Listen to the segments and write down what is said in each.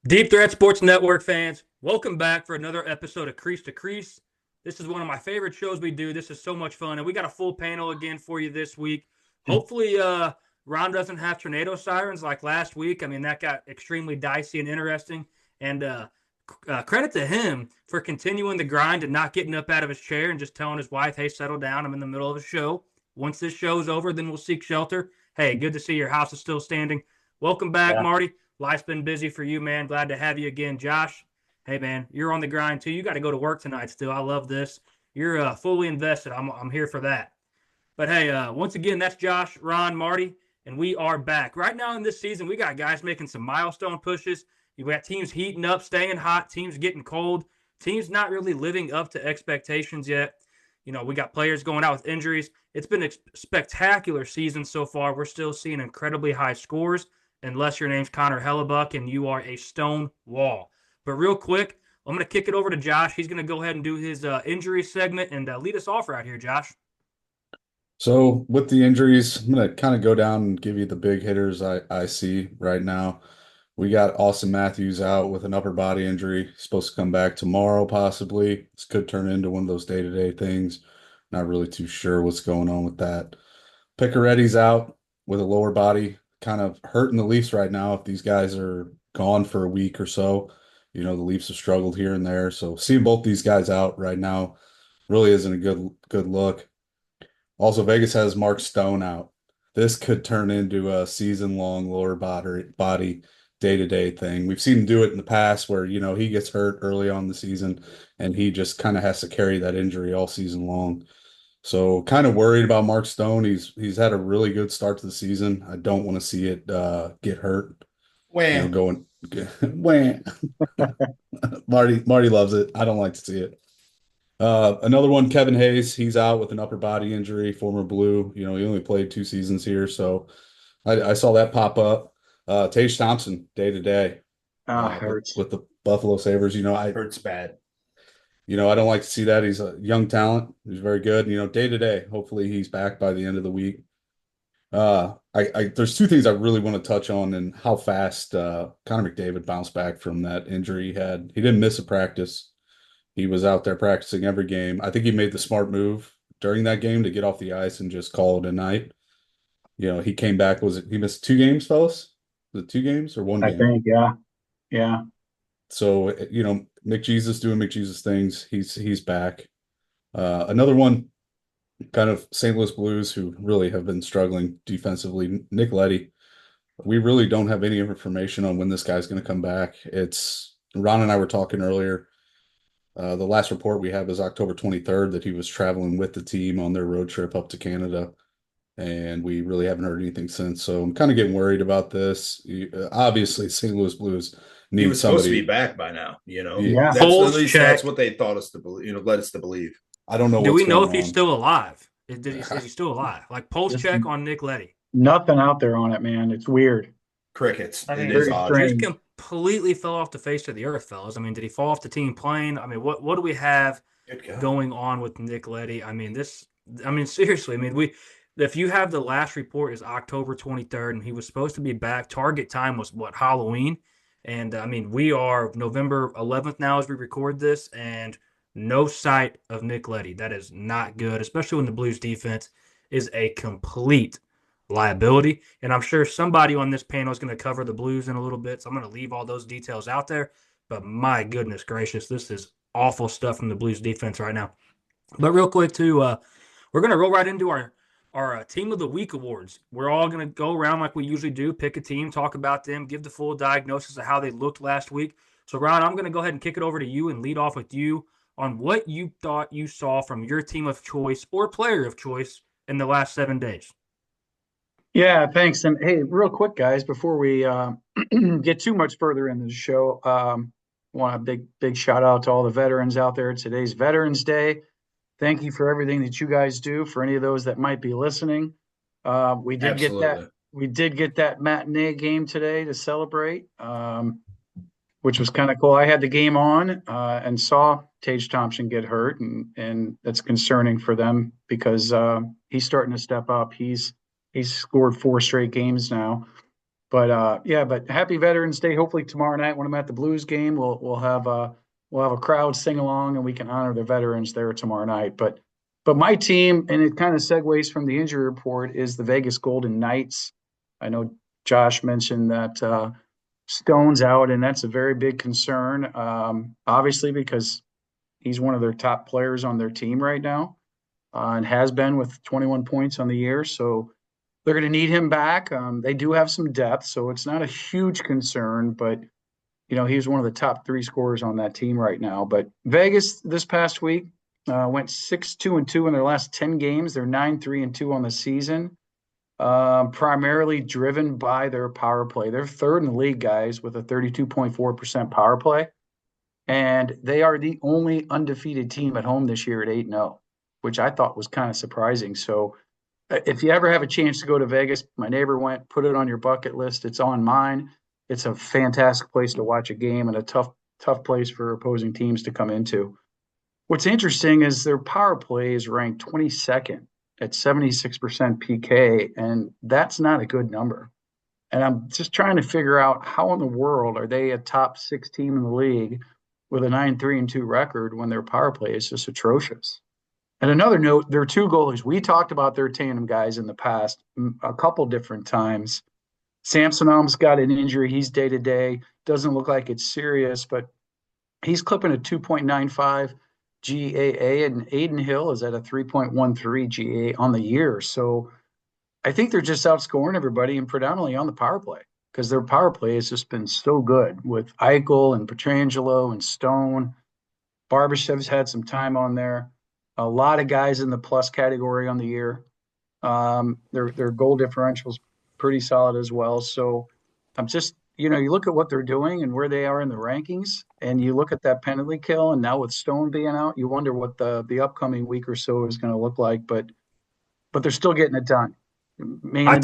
Deep Threat Sports Network fans, welcome back for another episode of Crease to Crease. This is one of my favorite shows we do. This is so much fun, and we got a full panel again for you this week. Hopefully, Ron doesn't have tornado sirens like last week. I mean, that got extremely dicey and interesting. And credit to him for continuing the grind and not getting up out of his chair and just telling his wife, "Hey, settle down. I'm in the middle of a show. Once this show's over, then we'll seek shelter." Hey, good to see your house is still standing. Welcome back, Yeah. Marty. Life's been busy for you, man. Glad to have you again. Josh, hey, man, you're on the grind too. You got to go to work tonight still. I love this. You're fully invested. I'm here for that. But hey, once again, that's Josh, Ron, Marty, and we are back. Right now in this season, we got guys making some milestone pushes. You got teams heating up, staying hot, teams getting cold, teams not really living up to expectations yet. You know, we got players going out with injuries. It's been a spectacular season so far. We're still seeing incredibly high scores, unless your name's Connor Hellebuck and you are a stone wall. But real quick, I'm going to kick it over to Josh. He's going to go ahead and do his injury segment and lead us off right here, Josh. So with the injuries, I'm gonna kind of go down and give you the big hitters I see right now. We got Austin Matthews out with an upper body injury. Supposed to come back tomorrow, possibly. This could turn into one of those day-to-day things. Not really too sure what's going on with that. Piccaretti's out with a lower body, kind of hurting the Leafs right now. If these guys are gone for a week or so, the Leafs have struggled here and there. So seeing both these guys out right now really isn't a good look. Also, Vegas has Mark Stone out. This could turn into a season-long lower body day-to-day thing. We've seen him do it in the past where, he gets hurt early on in the season and he just kind of has to carry that injury all season long. So kind of worried about Mark Stone. He's had a really good start to the season. I don't want to see it get hurt. Wham. Going wham. Marty loves it. I don't like to see it. Another one, Kevin Hayes, he's out with an upper body injury, former Blue. He only played 2 seasons here, so I saw that pop up. Tage Thompson, day to day, Hurts. with the Buffalo Sabres. Hurts bad. I don't like to see that. He's a young talent. He's very good. Day to day. Hopefully, he's back by the end of the week. There's two things I really want to touch on and how fast Connor McDavid bounced back from that injury he had. He didn't miss a practice. He was out there practicing every game. I think he made the smart move during that game to get off the ice and just call it a night. He came back. He missed 2 games, fellas? Was it 2 games or one I game? think, yeah. Yeah. So, McJesus doing McJesus things. He's back. Another one, kind of St. Louis Blues, who really have been struggling defensively. Nick Leddy. We really don't have any information on when this guy's going to come back. It's Ron and I were talking earlier. The last report we have is October 23rd that he was traveling with the team on their road trip up to Canada, and we really haven't heard anything since. So I'm kind of getting worried about this. Obviously, St. Louis Blues He need was supposed to be somebody. back by now, Yeah. That's Polls at least check. that's what they thought us to believe, led us to believe. I don't know Do what's we know going if he's on. still alive? Is he still alive? Like pulse Just check on Nick Leddy. nothing out there on it, man. It's weird. Crickets. I mean, It is very odd. strange. Just completely fell off the face of the earth, fellas. I mean, did he fall off the team plane? I mean, what do we have Good God. going on with Nick Leddy? I mean, seriously. I mean, if you have the last report is October 23rd, and he was supposed to be back. Target time was what, Halloween, and I mean, we are November 11th now as we record this, and no sight of Nick Leddy. That is not good, especially when the Blues defense is a complete liability. And I'm sure somebody on this panel is going to cover the Blues in a little bit, so I'm going to leave all those details out there. But my goodness gracious, this is awful stuff from the Blues defense right now. But real quick, too, we're going to roll right into our Team of the Week awards. We're all going to go around like we usually do, pick a team, talk about them, give the full diagnosis of how they looked last week. So, Ron, I'm going to go ahead and kick it over to you and lead off with you on what you thought you saw from your team of choice or player of choice in the last 7 days. Yeah, thanks. And hey, real quick, guys, before we get too much further into the show, want a big shout out to all the veterans out there. Today's Veterans Day. Thank you for everything that you guys do. For any of those that might be listening, we did Absolutely. get that matinee game today to celebrate, which was kind of cool. I had the game on and saw Tage Thompson get hurt, and that's concerning for them because he's starting to step up. He's scored 4 straight games now. But yeah, but happy Veterans Day. Hopefully tomorrow night when I'm at the Blues game, we'll have a crowd sing along and we can honor the veterans there tomorrow night. But my team, and it kind of segues from the injury report, is the Vegas Golden Knights. I know Josh mentioned that Stone's out, and that's a very big concern. Obviously because he's one of their top players on their team right now, and has been with 21 points on the year. So they're going to need him back. They do have some depth, so it's not a huge concern, but he's one of the top three scorers on that team right now. But Vegas this past week went 6-2-2 in their last 10 games. They're 9-3-2 on the season, primarily driven by their power play. They're third in the league, guys, with a 32.4% power play. And they are the only undefeated team at home this year at 8-0, which I thought was kind of surprising. So if you ever have a chance to go to Vegas, my neighbor went, put it on your bucket list. It's on mine. It's a fantastic place to watch a game and a tough place for opposing teams to come into. What's interesting is their power play is ranked 22nd at 76% PK, and that's not a good number. And I'm just trying to figure out how in the world are they a top 6 team in the league with a 9-3-2 record when their power play is just atrocious. And another note, there are two goalies. We talked about their tandem guys in the past a couple different times. Samsonov's got an injury. He's day-to-day. Doesn't look like it's serious, but he's clipping a 2.95 GAA, and Aiden Hill is at a 3.13 GAA on the year. So I think they're just outscoring everybody, and predominantly on the power play, because their power play has just been so good with Eichel and Pietrangelo and Stone. Barbashev's had some time on there. A lot of guys in the plus category on the year. Their goal differential's pretty solid as well. So I'm just, you look at what they're doing and where they are in the rankings, and you look at that penalty kill, and now with Stone being out, you wonder what the upcoming week or so is going to look like. But they're still getting it done. I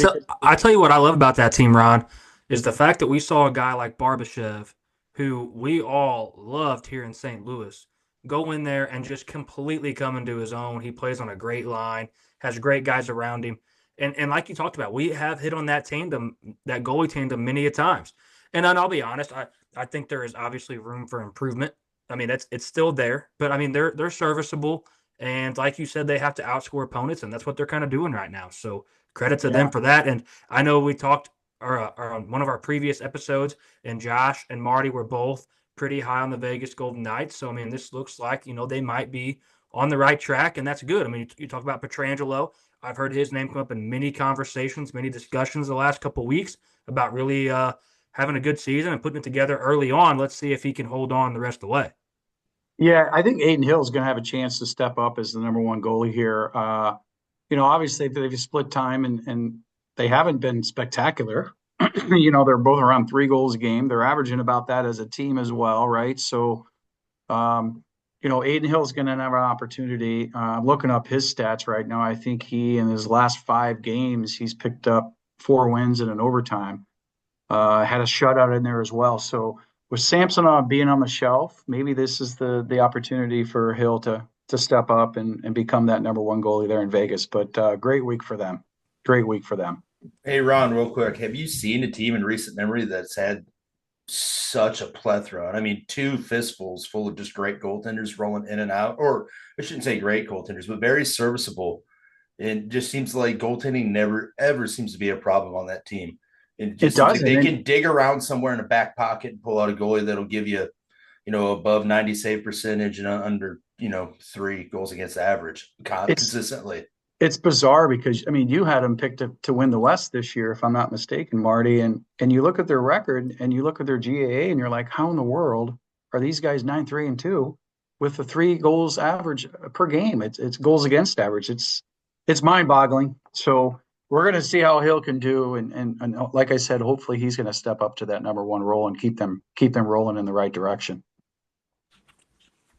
tell you what I love about that team, Ron, is the fact that we saw a guy like Barbashev, who we all loved here in St. Louis, go in there and just completely come into his own. He plays on a great line, has great guys around him. And like you talked about, we have hit on that tandem, that goalie tandem many a times. And I'll be honest, I think there is obviously room for improvement. I mean, it's still there, but I mean they're serviceable. And like you said, they have to outscore opponents, and that's what they're kind of doing right now. So credit to them for that. And I know we talked or on one of our previous episodes, and Josh and Marty were both pretty high on the Vegas Golden Knights. So, I mean, this looks like, they might be on the right track, and that's good. I mean, you talk about Pietrangelo. I've heard his name come up in many conversations, many discussions the last couple of weeks about really having a good season and putting it together early on. Let's see if he can hold on the rest of the way. Yeah, I think Aiden Hill is going to have a chance to step up as the number one goalie here. Obviously they've split time and they haven't been spectacular. They're both around 3 goals a game. They're averaging about that as a team as well, right? So, Aiden Hill is going to have an opportunity. I'm looking up his stats right now. I think he, in his last 5 games, he's picked up 4 wins and an overtime. Had a shutout in there as well. So with Samsonov being on the shelf, maybe this is the opportunity for Hill to step up and become that number one goalie there in Vegas. But great week for them. Great week for them. Hey, Ron, real quick. Have you seen a team in recent memory that's had such a plethora? I mean, 2 fistfuls full of just great goaltenders rolling in and out, or I shouldn't say great goaltenders, but very serviceable. And just seems like goaltending never, ever seems to be a problem on that team. It just seems like they can dig around somewhere in a back pocket and pull out a goalie that'll give you, above 90 save percentage and under, 3 goals against average consistently. It's bizarre because, I mean, you had them picked to win the West this year, if I'm not mistaken, Marty. And you look at their record and you look at their GAA and you're like, how in the world are these guys 9-3-2 with the 3 goals average per game? It's goals against average. It's mind boggling. So we're going to see how Hill can do. And like I said, hopefully he's going to step up to that number one role and keep them rolling in the right direction.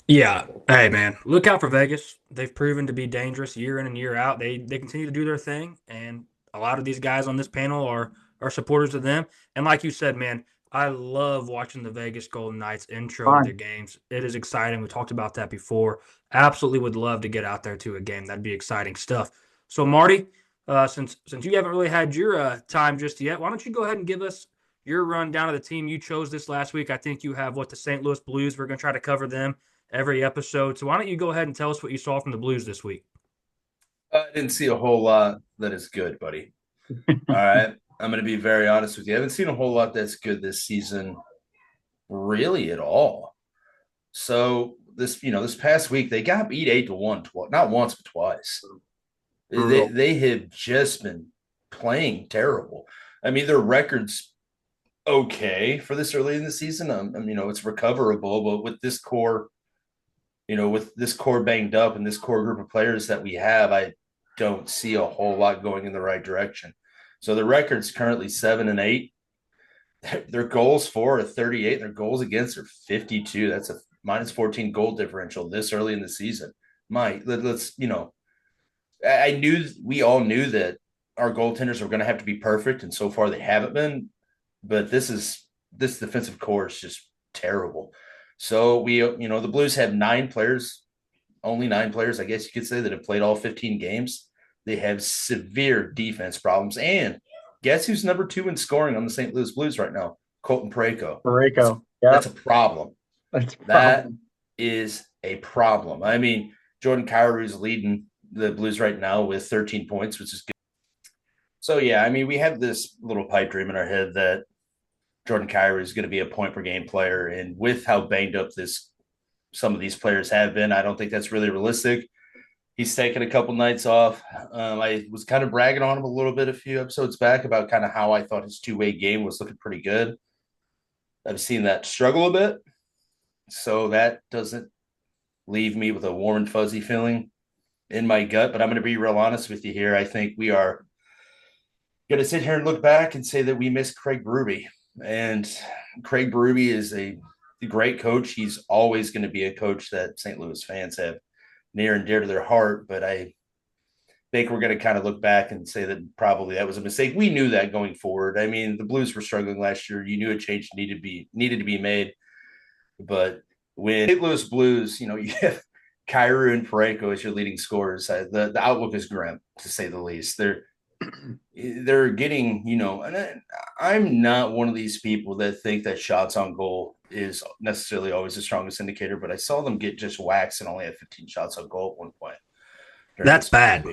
Yeah. Hey, man, look out for Vegas. They've proven to be dangerous year in and year out. They continue to do their thing, and a lot of these guys on this panel are supporters of them. And like you said, man, I love watching the Vegas Golden Knights intro to their games. It is exciting. We talked about that before. Absolutely would love to get out there to a game. That'd be exciting stuff. So, Marty, Since you haven't really had your time just yet, why don't you go ahead and give us your rundown of the team you chose this last week? I think you have the St. Louis Blues. We're going to try to cover them every episode. So why don't you go ahead and tell us what you saw from the Blues this week? I didn't see a whole lot that is good, buddy. All right. I'm going to be very honest with you. I haven't seen a whole lot that's good this season, really at all. So this past week they got beat 8-1, not once but twice. They have just been playing terrible. I mean, their record's okay for this early in the season. It's recoverable, but with this core, banged up and this core group of players that we have, I don't see a whole lot going in the right direction. So the record's currently 7-8. Their goals for are 38. Their goals against are 52. That's a -14 goal differential this early in the season. We all knew that our goaltenders were going to have to be perfect, and so far they haven't been. But this defensive core is just terrible. So the Blues have only 9 players, I guess you could say, that have played all 15 games. They have severe defense problems. And guess who's number 2 in scoring on the St. Louis Blues right now? Colton Parayko. That's a problem. That is a problem. I mean, Jordan Kyrou is leading the Blues right now with 13 points, which is good. So, yeah, I mean, we have this little pipe dream in our head that Jordan Kyrou is going to be a point-per-game player. And with how banged up some of these players have been, I don't think that's really realistic. He's taken a couple nights off. I was kind of bragging on him a little bit a few episodes back about kind of how I thought his two-way game was looking pretty good. I've seen that struggle a bit. So that doesn't leave me with a warm and fuzzy feeling in my gut. But I'm going to be real honest with you here. I think we are going to sit here and look back and say that we miss Craig Berube. And Craig Berube is a great coach. He's always going to be a coach that St. Louis fans have near and dear to their heart. But I think we're going to kind of look back and say that probably that was a mistake. We knew that going forward. I mean, the Blues were struggling last year. You knew a change needed to be made. But when St. Louis Blues, you have Kyrou and Parayko as your leading scorers, the outlook is grim, to say the least. They're getting, and I'm not one of these people that think that shots on goal is necessarily always the strongest indicator, but I saw them get just waxed and only had 15 shots on goal at one point. That's bad.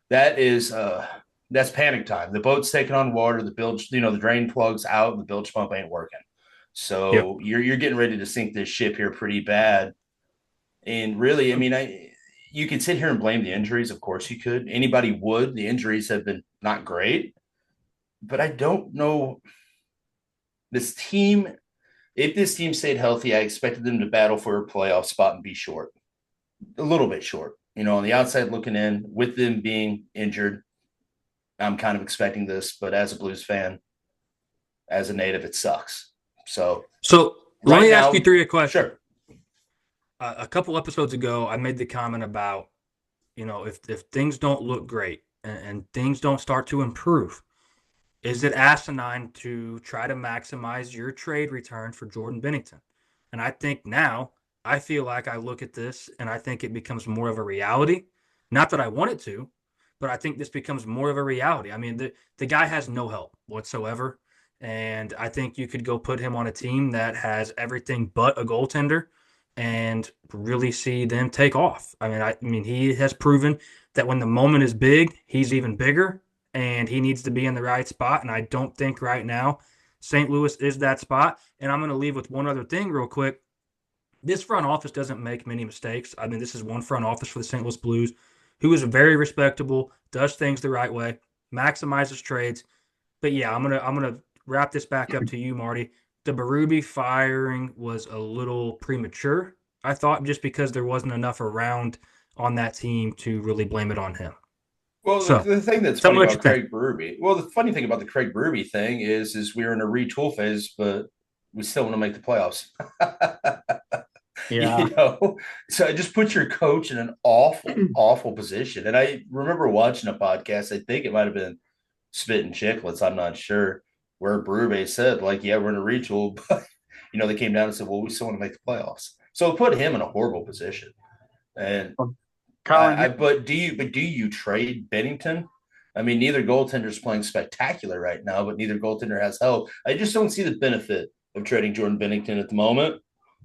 That's panic time. The boat's taking on water, the drain plug's out, and the bilge pump ain't working. So you're getting ready to sink this ship here pretty bad. And really, I mean, you could sit here and blame the injuries. Of course you could. Anybody would. The injuries have been not great. But I don't know. This team, if this team stayed healthy, I expected them to battle for a playoff spot and be short. A little bit short. On the outside looking in, with them being injured, I'm kind of expecting this. But as a Blues fan, as a native, it sucks. So let me ask you 3 questions. Sure. A couple episodes ago, I made the comment about, if things don't look great and things don't start to improve, is it asinine to try to maximize your trade return for Jordan Binnington? And I think now, I feel like I look at this and I think it becomes more of a reality. Not that I want it to, but I think this becomes more of a reality. I mean, the guy has no help whatsoever. And I think you could go put him on a team that has everything but a goaltender and really see them take off. I mean, he has proven that when the moment is big, he's even bigger, and he needs to be in the right spot. And I don't think right now St. Louis is that spot. And I'm going to leave with one other thing real quick. This front office doesn't make many mistakes. I mean, this is one front office for the St. Louis Blues who is very respectable, does things the right way, maximizes trades. But yeah, I'm gonna wrap this back up to you, Marty. The Berube firing was a little premature, I thought, just because there wasn't enough around on that team to really blame it on him. Well, the thing that's funny about Craig Berube, the funny thing about the Craig Berube thing is we're in a retool phase, but we still want to make the playoffs. Yeah. So I just put your coach in an awful, awful position. And I remember watching a podcast, I think it might have been Spittin' Chicklets, I'm not sure, where Berube said, yeah, we're in a retool, but they came down and said, well, we still want to make the playoffs. So it put him in a horrible position. And Colin, but do you trade Bennington I mean, neither goaltender's playing spectacular right now, but neither goaltender has help. I just don't see the benefit of trading Jordan Binnington at the moment.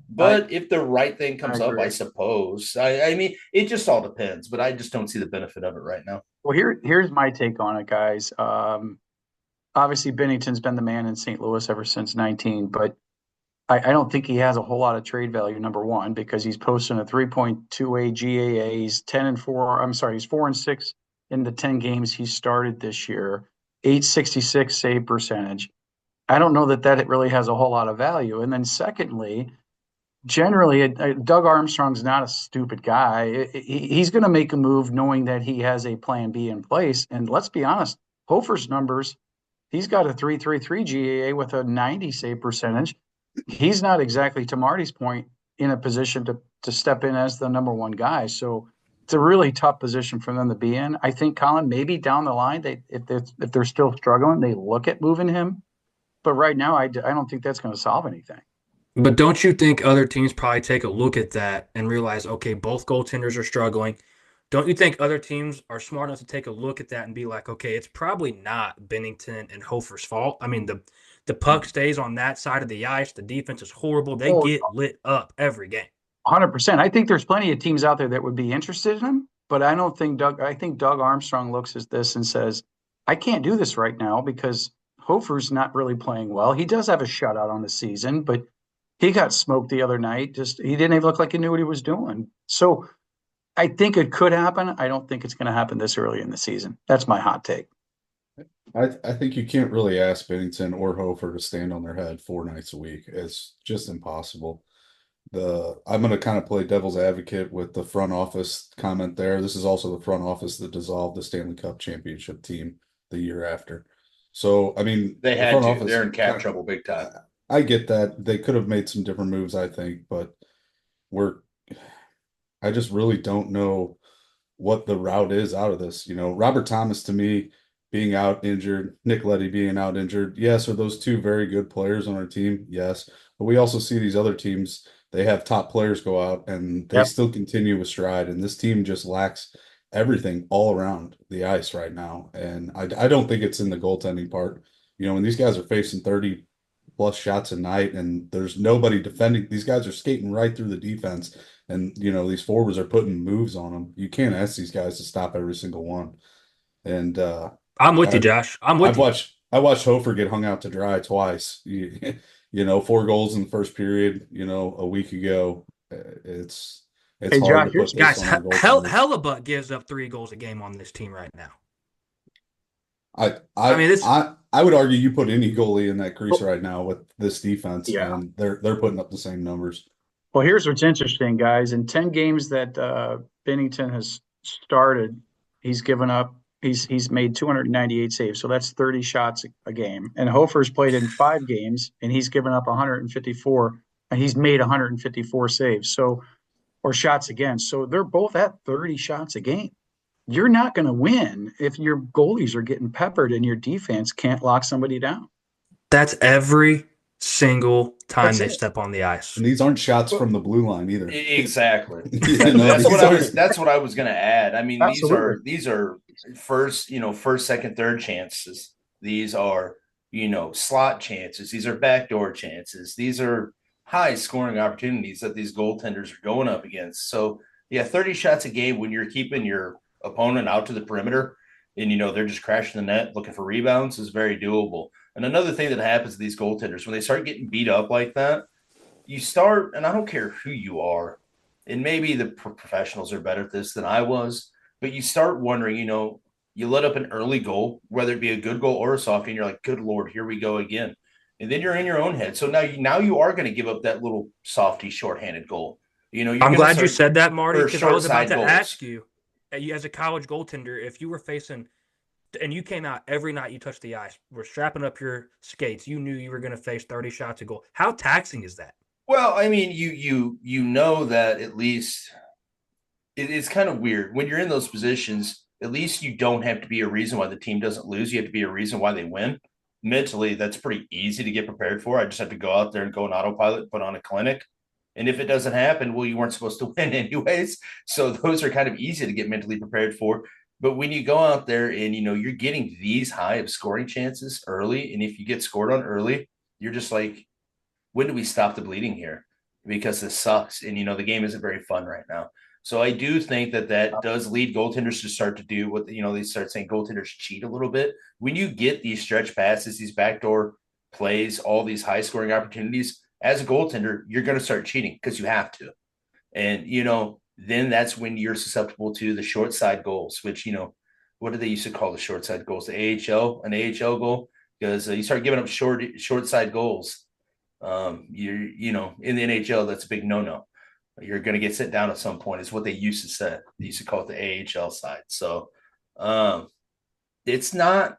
But if the right thing comes up, I suppose. I mean, it just all depends, but I just don't see the benefit of it right now. Well, here's my take on it, guys. Obviously, Bennington's been the man in St. Louis ever since 19, but I don't think he has a whole lot of trade value, number one, because he's posting a 3.28 GAA. He's 10-4. I'm sorry, he's 4-6 in the 10 games he started this year, 866 save percentage. I don't know that really has a whole lot of value. And then secondly, generally, Doug Armstrong's not a stupid guy. He's going to make a move knowing that he has a plan B in place. And let's be honest, Hofer's numbers, he's got a 3.33 GAA with a 90 save percentage. He's not exactly, to Marty's point, in a position to step in as the number one guy. So it's a really tough position for them to be in. I think, Colin, maybe down the line, if they're still struggling, they look at moving him. But right now, I don't think that's going to solve anything. But don't you think other teams probably take a look at that and realize, okay, both goaltenders are struggling? Don't you think other teams are smart enough to take a look at that and be like, okay, it's probably not Bennington and Hofer's fault? I mean, the puck stays on that side of the ice. The defense is horrible. They get lit up every game. 100%. I think there's plenty of teams out there that would be interested in him, but I think Doug Armstrong looks at this and says, I can't do this right now because Hofer's not really playing well. He does have a shutout on the season, but he got smoked the other night. He didn't even look like he knew what he was doing. So I think it could happen. I don't think it's going to happen this early in the season. That's my hot take. I think you can't really ask Bennington or Hofer to stand on their head 4 nights a week. It's just impossible. I'm going to kind of play devil's advocate with the front office comment there. This is also the front office that dissolved the Stanley Cup championship team the year after. So, I mean, they had to. They're in cap trouble big time. I get that. They could have made some different moves, I think, but I just really don't know what the route is out of this. You know, Robert Thomas, to me, being out injured, Nick Leddy being out injured. Yes, are those two very good players on our team? Yes. But we also see these other teams, they have top players go out and they still continue with stride. And this team just lacks everything all around the ice right now. And I don't think it's in the goaltending part. You know, when these guys are facing 30 plus shots a night and there's nobody defending, these guys are skating right through the defense. And, you know, these forwards are putting moves on them. You can't ask these guys to stop every single one. And I'm with you, Josh. I watched Hofer get hung out to dry twice. You know, 4 goals in the first period, you know, a week ago. It's hard Josh, to put guys, Hellebuck gives up 3 goals a game on this team right now. I would argue you put any goalie in that crease right now with this defense, and they're putting up the same numbers. Well, here's what's interesting, guys. In 10 games that Binnington has started, he's given up. He's made 298 saves, so that's 30 shots a game. And Hofer's played in 5 games, and he's given up 154, and he's made 154 saves, or shots against. So they're both at 30 shots a game. You're not going to win if your goalies are getting peppered and your defense can't lock somebody down. That's every single time they step on the ice. And these aren't shots from the blue line either. Exactly. That's what I was going to add. I mean, these are first, second, third chances. These are, slot chances. These are backdoor chances. These are high scoring opportunities that these goaltenders are going up against. So, 30 shots a game when you're keeping your opponent out to the perimeter and, they're just crashing the net looking for rebounds is very doable. And another thing that happens to these goaltenders, when they start getting beat up like that, you start, and I don't care who you are, and maybe the professionals are better at this than I was, but you start wondering, you let up an early goal, whether it be a good goal or a softie, and you're like, good Lord, here we go again. And then you're in your own head. So now you are going to give up that little softy shorthanded goal. I'm glad you said that, Marty, because I was about to ask you, as a college goaltender, if you were facing – and you came out every night you touched the ice, we're strapping up your skates, you knew you were going to face 30 shots a goal. How taxing is that? Well, I mean, you know that at least it's kind of weird. When you're in those positions, at least you don't have to be a reason why the team doesn't lose. You have to be a reason why they win. Mentally, that's pretty easy to get prepared for. I just have to go out there and go on autopilot, put on a clinic. And if it doesn't happen, well, you weren't supposed to win anyways. So those are kind of easy to get mentally prepared for. But when you go out there and you're getting these high of scoring chances early, and if you get scored on early, you're just like, when do we stop the bleeding here? Because this sucks, and the game isn't very fun right now. So I do think that does lead goaltenders to start to do what they start saying goaltenders cheat a little bit. When you get these stretch passes, these backdoor plays, all these high scoring opportunities, as a goaltender, you're going to start cheating because you have to. And then that's when you're susceptible to the short side goals, which what do they used to call the short side goals? The an AHL goal, because you start giving up short side goals. You're in the NHL, that's a big no. You're going to get sent down at some point. Is what they used to say. They used to call it the AHL side. So it's not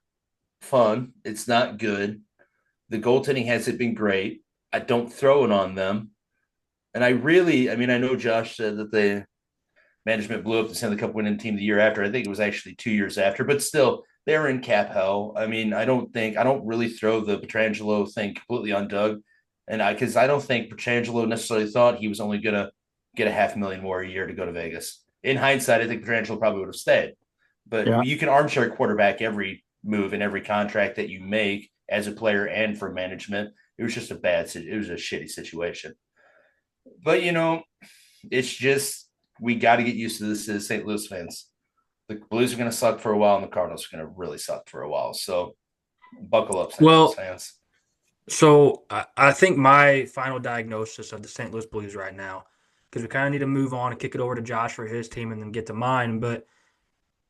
fun. It's not good. The goaltending hasn't been great. I don't throw it on them. And I know Josh said that the management blew up the Stanley Cup winning team the year after. I think it was actually 2 years after, but still, they were in cap hell. I don't really throw the Pietrangelo thing completely on Doug. And because I don't think Pietrangelo necessarily thought he was only going to get $500,000 more a year to go to Vegas. In hindsight, I think Pietrangelo probably would have stayed. But you can armchair quarterback every move and every contract that you make as a player and for management. It was just it was a shitty situation. But it's just we got to get used to this as St. Louis fans. The Blues are going to suck for a while, and the Cardinals are going to really suck for a while. So buckle up, St. Louis fans. So I think my final diagnosis of the St. Louis Blues right now, because we kind of need to move on and kick it over to Josh for his team and then get to mine, but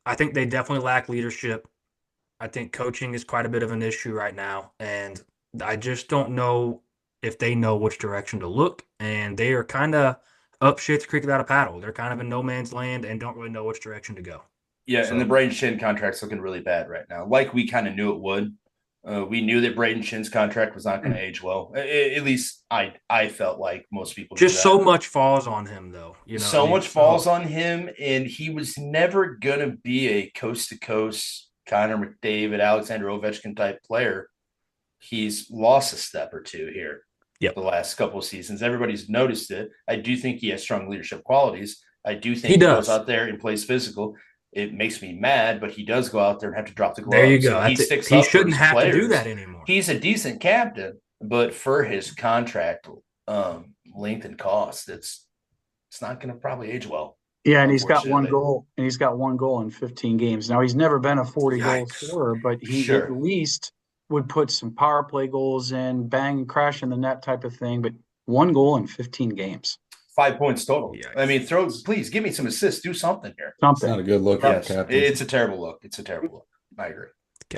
I think they definitely lack leadership. I think coaching is quite a bit of an issue right now, and I just don't know if they know which direction to look, and they are kind of up shit's creek without a paddle. They're kind of in no man's land and don't really know which direction to go. Yeah, and the Braden Shin contract's looking really bad right now. Like we kind of knew it would. We knew that Braden Shin's contract was not going to age well. At least I felt like most people. Just so much falls on him, though. Much falls on him, and he was never going to be a coast-to-coast Connor McDavid, Alexander Ovechkin type player. He's lost a step or two here. The last couple of seasons. Everybody's noticed it. I do think he has strong leadership qualities. I do think he goes out there and plays physical. It makes me mad, but he does go out there and have to drop the gloves. There you go. He sticks up. He shouldn't have to do that anymore. He's a decent captain, but for his contract length and cost, it's not going to probably age well. Yeah, and he's got one goal, in 15 games. Now he's never been a 40-goal scorer, but he at least would put some power play goals in, bang, crash in the net type of thing. But 1 goal in 15 games. 5 points total. Please give me some assists. Do something here. It's not a good look. Yes, it's a terrible look. I agree.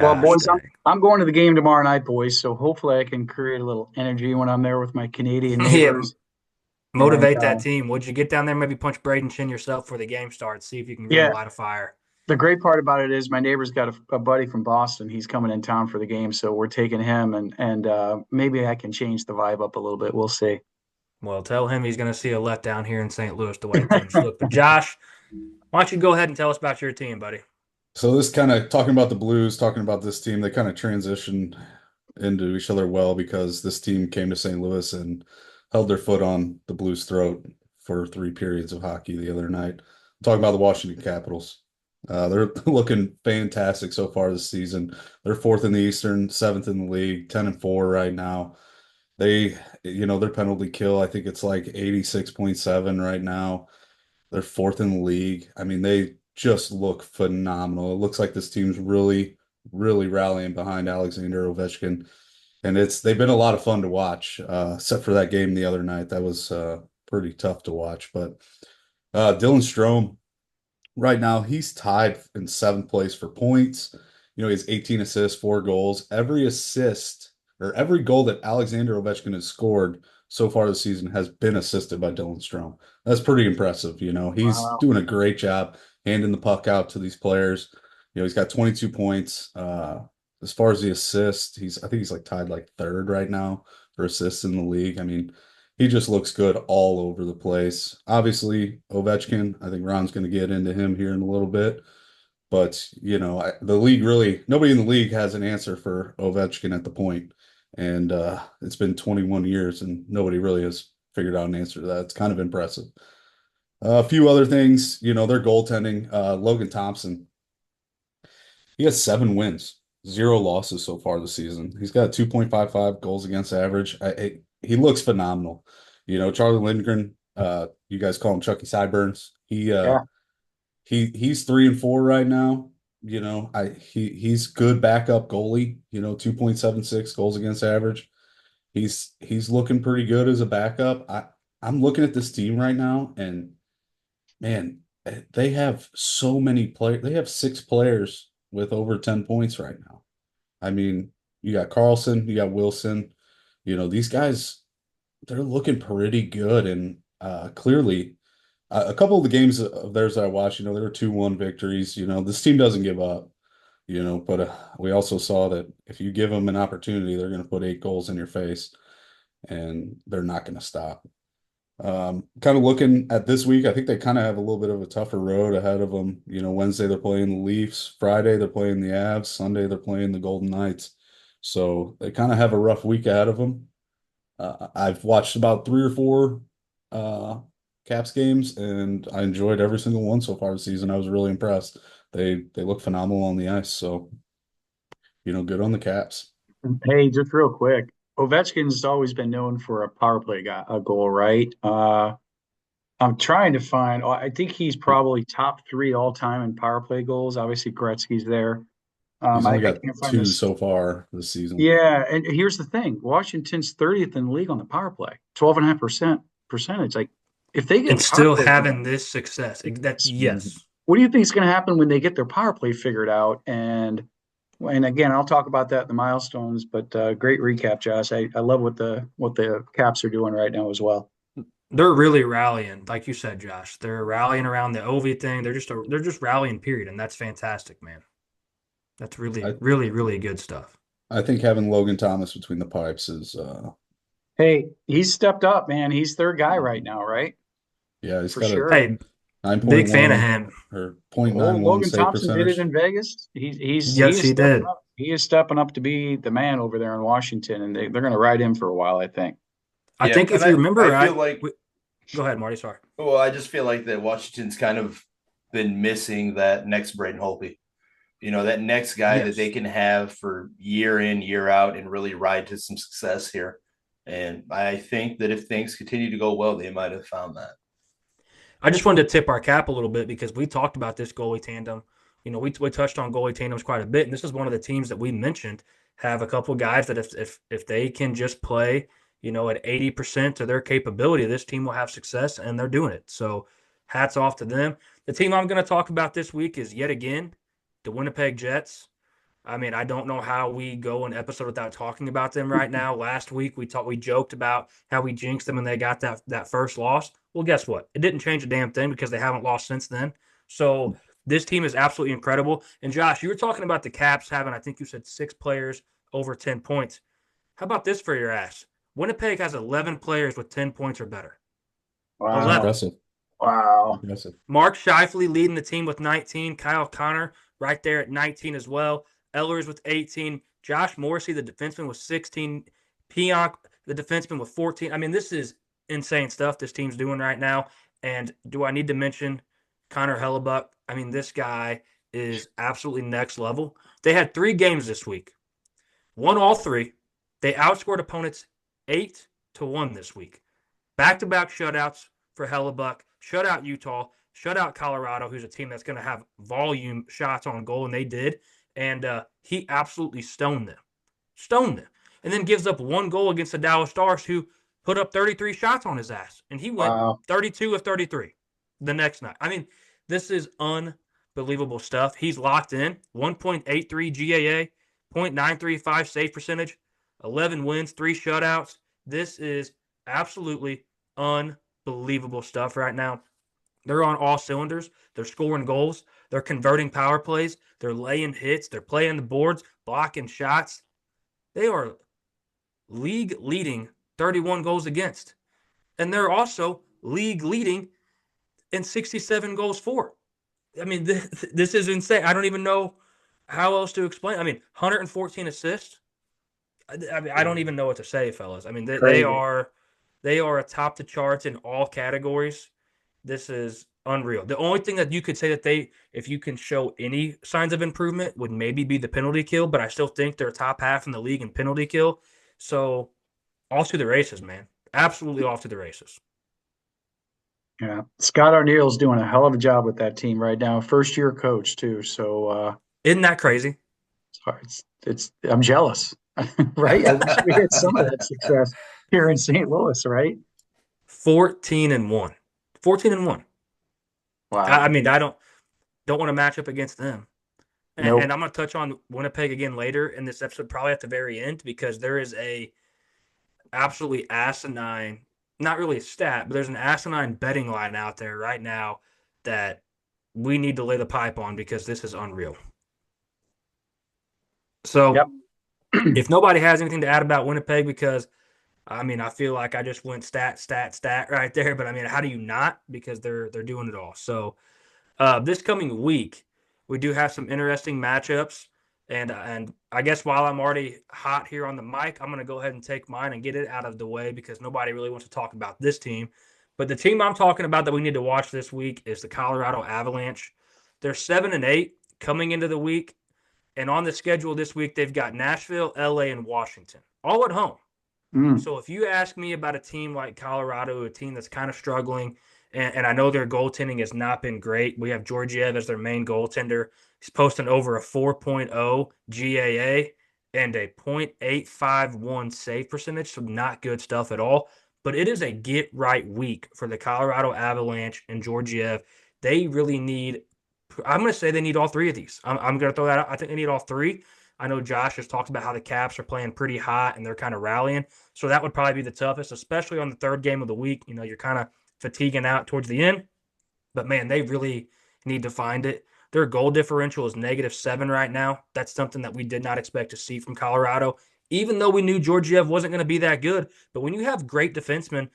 Well, boys, I'm going to the game tomorrow night, boys. So hopefully I can create a little energy when I'm there with my Canadian neighbors. Motivate that team. Would you get down there, maybe punch Braden Shin yourself before the game starts? See if you can really light a fire. The great part about it is my neighbor's got a buddy from Boston. He's coming in town for the game, so we're taking him, and maybe I can change the vibe up a little bit. We'll see. Well, tell him he's going to see a letdown here in St. Louis the way things look. But Josh, why don't you go ahead and tell us about your team, buddy? So this kind of talking about the Blues, talking about this team, they kind of transition into each other well because this team came to St. Louis and held their foot on the Blues' throat for 3 periods of hockey the other night. I'm talking about the Washington Capitals. They're looking fantastic so far this season. They're 4th in the Eastern, 7th in the league, 10-4 right now. They, their penalty kill, I think it's like 86.7 right now. They're 4th in the league. I mean, they just look phenomenal. It looks like this team's really, really rallying behind Alexander Ovechkin. And they've been a lot of fun to watch, except for that game the other night. That was pretty tough to watch. But Dylan Strome, right now, he's tied in 7th place for points. He has 18 assists, 4 goals. Every assist or every goal that Alexander Ovechkin has scored so far this season has been assisted by Dylan Strome. That's pretty impressive. He's doing a great job handing the puck out to these players. He's got 22 points. As far as the assist, I think he's like tied like 3rd right now for assists in the league. I mean, he just looks good all over the place. Obviously, Ovechkin, I think Ron's going to get into him here in a little bit. But, the league really, nobody in the league has an answer for Ovechkin at the point. And it's been 21 years and nobody really has figured out an answer to that. It's kind of impressive. A few other things, their goaltending. Logan Thompson, He has 7 wins, 0 losses so far this season. He's got 2.55 goals against average. He looks phenomenal. Charlie Lindgren, you guys call him Chucky Sideburns. Yeah. He's 3-4 right now. He's good backup goalie, 2.76 goals against average. He's looking pretty good as a backup. I'm looking at this team right now, and man, they have so many players. They have 6 players with over 10 points right now. I mean, you got Carlson, you got Wilson. These guys, they're looking pretty good, and clearly, a couple of the games of theirs that I watched, there were 2-1 victories. This team doesn't give up. But we also saw that if you give them an opportunity, they're going to put 8 goals in your face, and they're not going to stop. Kind of looking at this week, I think they kind of have a little bit of a tougher road ahead of them. Wednesday they're playing the Leafs, Friday they're playing the Avs, Sunday they're playing the Golden Knights. So they kind of have a rough week ahead of them. I've watched about 3 or 4 Caps games, and I enjoyed every single one so far this season. I was really impressed. They look phenomenal on the ice. So, good on the Caps. Hey, just real quick, Ovechkin's always been known for a power play a goal, right? I'm trying to find. I think he's probably top 3 all time in power play goals. Obviously, Gretzky's there. He's only I got can't find 2 this. so far this season. Yeah, and here's the thing: Washington's 30th in the league on the power play, 12.5% percentage. Like, if they And get power still play, having this success. Yes. what do you think is going to happen when they get their power play figured out? And again, I'll talk about that in the milestones. But great recap, Josh. I love what the Caps are doing right now as well. They're really rallying, like you said, Josh. They're rallying around the Ovi thing. They're just rallying, period, and that's fantastic, man. That's really, I really, really good stuff. I think having Logan Thomas between the pipes is Hey, he's stepped up, man. He's their guy right now, right? yeah, he's For got a sure. Hey, big fan of 9.1 him. or Oh, 0.91 Logan save Thompson did it percentage. in Vegas. He Yes, is he stepping did. up. He is stepping up to be the man over there in Washington, and they're going to ride him for a while, I think. I Yeah, think if and you I remember, feel like go ahead, Marty. Sorry. well, I just feel like that Washington's kind of been missing that next Braden Holtby. That next guy that they Yes. can have for year in, year out and really ride to some success here. And I think that if things continue to go well, they might have found that. I just wanted to tip our cap a little bit because we talked about this goalie tandem. We touched on goalie tandems quite a bit, and this is one of the teams that we mentioned have a couple of guys that if they can just play, at 80% to their capability, this team will have success, and they're doing it. So hats off to them. The team I'm going to talk about this week is yet again the Winnipeg Jets. I mean, I don't know how we go an episode without talking about them right now. Last week we joked about how we jinxed them and they got that first loss. Well, guess what? It didn't change a damn thing because they haven't lost since then. So this team is absolutely incredible. And Josh, you were talking about the Caps having, I think you said 6 players over 10 points. How about this for your ass? Winnipeg has 11 players with 10 points or better. Wow. 11. Impressive. Wow. Impressive. Mark Scheifele leading the team with 19. Kyle Connor right there at 19 as well. Ellers with 18. Josh Morrissey, the defenseman, with 16. Pionk, the defenseman, with 14. I mean, this is insane stuff this team's doing right now. And do I need to mention Connor Hellebuck? I mean, this guy is absolutely next level. They had 3 games this week, won all 3. They outscored opponents 8-1 this week. Back-to-back shutouts for Hellebuck. Shutout Utah. Shutout Colorado, who's a team that's going to have volume shots on goal, and they did. And he absolutely stoned them. Stoned them. And then gives up 1 goal against the Dallas Stars, who put up 33 shots on his ass. And he went 32 of 33 the next night. I mean, this is unbelievable stuff. He's locked in. 1.83 GAA, 0.935 save percentage, 11 wins, 3 shutouts. This is absolutely unbelievable stuff right now. They're on all cylinders. They're scoring goals. They're converting power plays. They're laying hits. They're playing the boards, blocking shots. They are league leading 31 goals against. And they're also league leading in 67 goals for. I mean, this is insane. I don't even know how else to explain. I mean, 114 assists. I don't even know what to say, fellas. I mean, they are atop the charts in all categories. This is unreal. The only thing that you could say that if you can show any signs of improvement, would maybe be the penalty kill, but I still think they're top half in the league in penalty kill. So off to the races, man. Absolutely off to the races. Yeah, Scott Arneal's doing a hell of a job with that team right now. First year coach too. So Isn't that crazy? it's I'm jealous, right? I wish we had some of that success here in St. Louis, right? 14-1. 14-1. Wow. I mean, I don't want to match up against them. Nope. And I'm going to touch on Winnipeg again later in this episode, probably at the very end, because there is a absolutely asinine, not really a stat, but there's an asinine betting line out there right now that we need to lay the pipe on because this is unreal. So Yep. if nobody has anything to add about Winnipeg, because I mean, I feel like I just went stat right there, but I mean, how do you not? Because they're doing it all. So this coming week, we do have some interesting matchups, and I guess while I'm already hot here on the mic, I'm going to go ahead and take mine and get it out of the way because nobody really wants to talk about this team. But the team I'm talking about that we need to watch this week is the Colorado Avalanche. They're 7-8 coming into the week, and on the schedule this week they've got Nashville, LA, and Washington, all at home. So if you ask me about a team like Colorado, a team that's kind of struggling, and I know their goaltending has not been great. We have Georgiev as their main goaltender. He's posting over a 4.0 GAA and a .851 save percentage, so not good stuff at all. But it is a get-right week for the Colorado Avalanche and Georgiev. They really need – I'm going to say they need all three of these. I'm going to throw that out. I think they need all three. I know Josh has talked about how the Caps are playing pretty hot and they're kind of rallying. So that would probably be the toughest, especially on the third game of the week. You know, you're kind of fatiguing out towards the end. But, man, they really need to find it. Their goal differential is -7 right now. That's something that we did not expect to see from Colorado, even though we knew Georgiev wasn't going to be that good. But when you have great defensemen,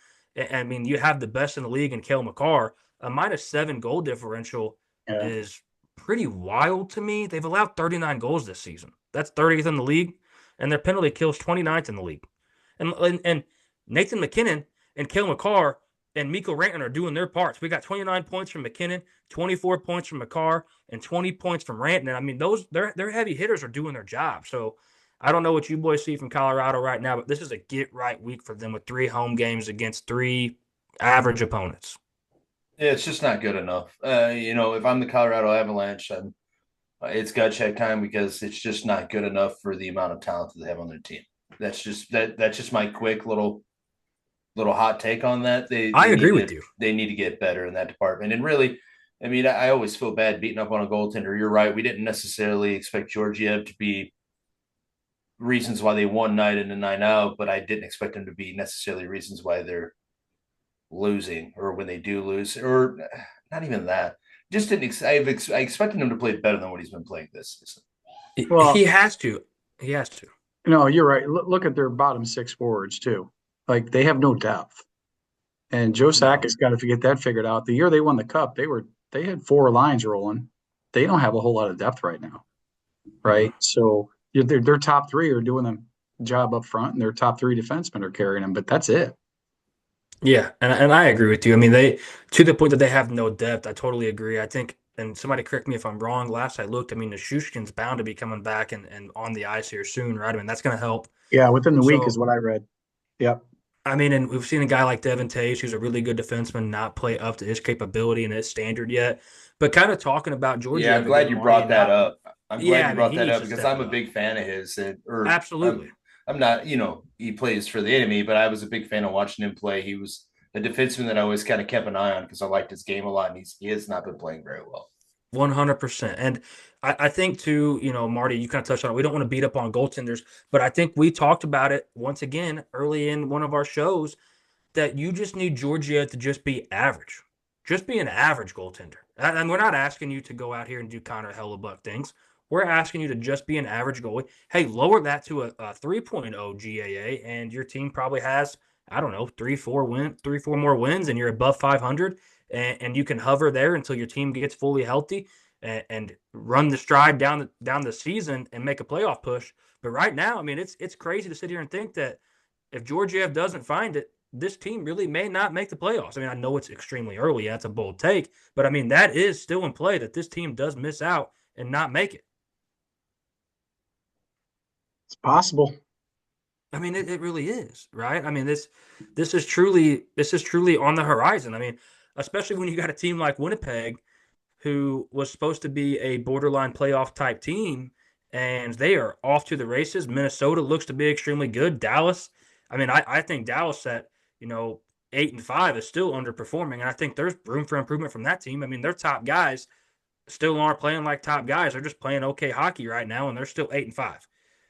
I mean, you have the best in the league in Cale Makar, a -7 goal differential is pretty wild to me. They've allowed 39 goals this season. That's 30th in the league, and their penalty kills 29th in the league. And Nathan McKinnon and Cale Makar and Mikko Rantanen are doing their parts. We got 29 points from McKinnon, 24 points from Makar, and 20 points from Rantanen. I mean, their heavy hitters are doing their job. So I don't know what you boys see from Colorado right now, but this is a get-right week for them with 3 home games against 3 average opponents. Yeah, it's just not good enough. If I'm the Colorado Avalanche, it's gut check time because it's just not good enough for the amount of talent that they have on their team. That's just my quick little hot take on that. I agree with you. They need to get better in that department. And really, I mean, I always feel bad beating up on a goaltender. You're right. We didn't necessarily expect Georgiev to be reasons why they won night in and night out, but I didn't expect them to be necessarily reasons why they're losing or when they do lose, or not even that. Just didn't. I expected him to play better than what he's been playing this season. Well, he has to. He has to. No, you're right. Look at their bottom 6 forwards too. Like they have no depth. And Joe Sakic has got to get that figured out. The year they won the cup, they had 4 lines rolling. They don't have a whole lot of depth right now, right? So their top 3 are doing the job up front, and their top 3 defensemen are carrying them. But that's it. Yeah, and I agree with you. I mean, they to the point that they have no depth. I totally agree. I think, and somebody correct me if I'm wrong. Last I looked, I mean, Nishushkin's bound to be coming back and on the ice here soon, right? I mean, that's going to help. Yeah, within the week is what I read. Yep. I mean, and we've seen a guy like Devin Tays, who's a really good defenseman, not play up to his capability and his standard yet. But kind of talking about Georgia. Yeah, I'm glad you brought that up. I'm glad you brought that up because I'm a big fan of his. Absolutely. I'm not, he plays for the enemy, but I was a big fan of watching him play. He was a defenseman that I always kind of kept an eye on because I liked his game a lot, and he has not been playing very well. 100%. And I think, too, Marty, you kind of touched on it. We don't want to beat up on goaltenders, but I think we talked about it once again early in one of our shows that you just need Georgia to just be average. Just be an average goaltender. And we're not asking you to go out here and do Connor Hellebuck things. We're asking you to just be an average goalie. Hey, lower that to a 3.0 GAA, and your team probably has, I don't know, 3-4 more wins, and you're above 500, and you can hover there until your team gets fully healthy and run the stride down the season and make a playoff push. But right now, I mean, it's crazy to sit here and think that if Georgiev doesn't find it, this team really may not make the playoffs. I mean, I know it's extremely early. That's a bold take. But, I mean, that is still in play that this team does miss out and not make it. It's possible. I mean, it really is, right? I mean, this is truly on the horizon. I mean, especially when you got a team like Winnipeg, who was supposed to be a borderline playoff type team, and they are off to the races. Minnesota looks to be extremely good. Dallas, I mean, I think Dallas at 8-5 is still underperforming, and I think there's room for improvement from that team. I mean, their top guys still aren't playing like top guys; they're just playing okay hockey right now, and they're still 8-5.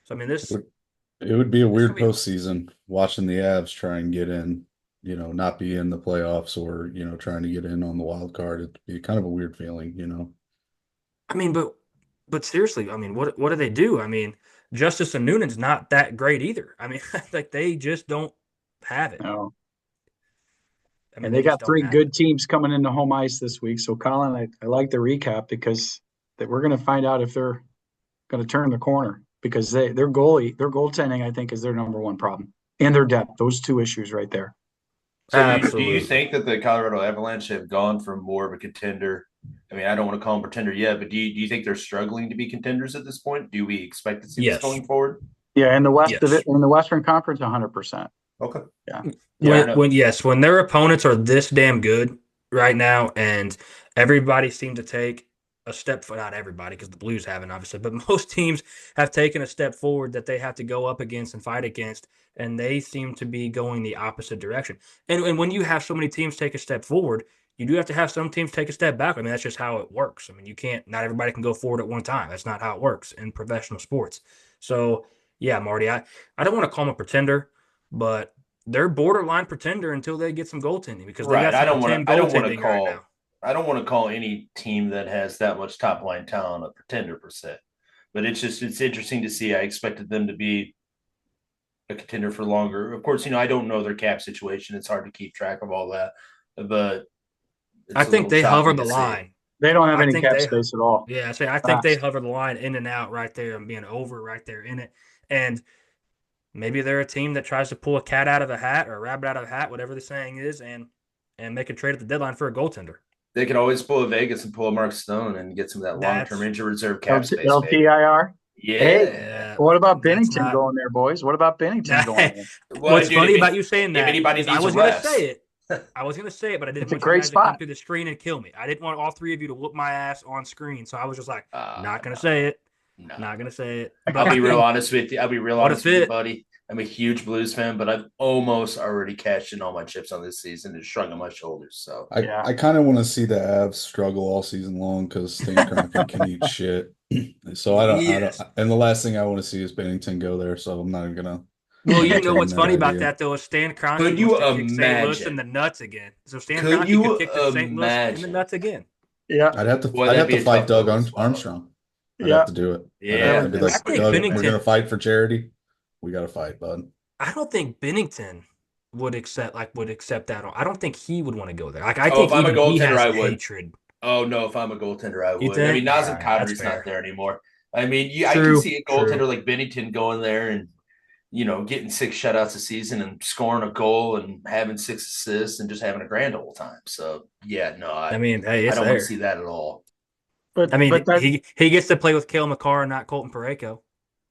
So I mean, It would be a weird be postseason watching the Avs try and get in, not be in the playoffs or, trying to get in on the wild card. It'd be kind of a weird feeling. I mean, but seriously, I mean, what do they do? I mean, Justice and Noonan's not that great either. I mean, like they just don't have it. No. I mean, And they just got don't 3 have good it. teams coming into home ice this week. So, Colin, I like the recap because that we're going to find out if they're going to turn the corner because their goaltending, I think, is their number one problem, and their depth. Those 2 issues right there. So do Absolutely. you think that the Colorado Avalanche have gone from more of a contender? I mean, I don't want to call them pretender yet, but do you think they're struggling to be contenders at this point? Do we expect to see this Yes. going forward? Yeah, in the West Yes. in the Western Conference, 100%. Okay. Yeah. When their opponents are this damn good right now, and everybody seemed to take a step for not everybody because the Blues haven't obviously, but most teams have taken a step forward that they have to go up against and fight against, and they seem to be going the opposite direction. And when you have so many teams take a step forward, you do have to have some teams take a step back. I mean, that's just how it works. I mean, not everybody can go forward at one time. That's not how it works in professional sports. So yeah, Marty, I don't want to call them a pretender, but they're borderline pretender until they get some goaltending because they got some pretend goaltending right now. I don't want to call any team that has that much top line talent a pretender per se, but it's interesting to see. I expected them to be a contender for longer. Of course, I don't know their cap situation. It's hard to keep track of all that, but I think they hover the line. They don't have any cap space at all. Yeah, I think they hover the line in and out right there and being over right there in it. And maybe they're a team that tries to pull a cat out of the hat or a rabbit out of the hat, whatever the saying is, and make a trade at the deadline for a goaltender. They could always pull a Vegas and pull a Mark Stone and get some of that long-term injury reserve cap space. LTIR. Yeah. Hey, what about Binnington going there, boys? What about Binnington going there? What's funny about you saying that? I was going to say it. I was going to say it, but I didn't want you guys to come through the screen and kill me. I didn't want all 3 of you to whoop my ass on screen, so I was just like, not going to say it. No. Not going to say it. But I'll be real honest with you. Buddy. I'm a huge Blues fan, but I've almost already cashed in all my chips on this season and shrug on my shoulders. So I kind of want to see the Avs struggle all season long because Stan Kroenke can eat shit. So I don't. And the last thing I want to see is Binnington go there. So I'm not gonna. Well, you know what's funny about that though is Stan Kroenke could you kick St. Louis in the nuts again. So Stan Kroenke could kick the St. Louis in the nuts again. Yeah, I'd have to fight Doug Armstrong. I'd have to do it. Yeah, be like, Doug, we're gonna fight for charity. We got to fight, bud. I don't think Binnington would accept that. I don't think he would want to go there. Like I think if I'm a goaltender, I would. Hatred. Oh no, if I'm a goaltender, I would. I mean, Nazem Kadri's not there anymore. I mean, I can see a goaltender like Binnington going there and getting 6 shutouts a season and scoring a goal and having 6 assists and just having a grand old time. So yeah, no, I don't want to see that at all. But I mean, he gets to play with Cale Makar and not Colton Parayko.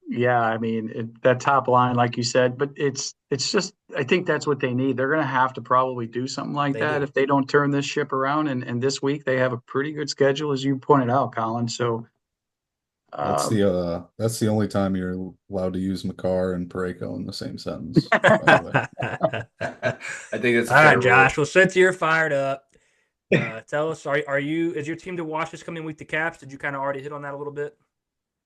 Yeah, I mean that top line, like you said, but it's just I think that's what they need. They're going to have to probably do something like that if they don't turn this ship around. And this week they have a pretty good schedule, as you pointed out, Colin. So that's the only time you're allowed to use Makar and Parayko in the same sentence. By the way. I think that's all right, Josh. Well, since you're fired up, tell us: is your team to watch this coming week the Caps? Did you kind of already hit on that a little bit?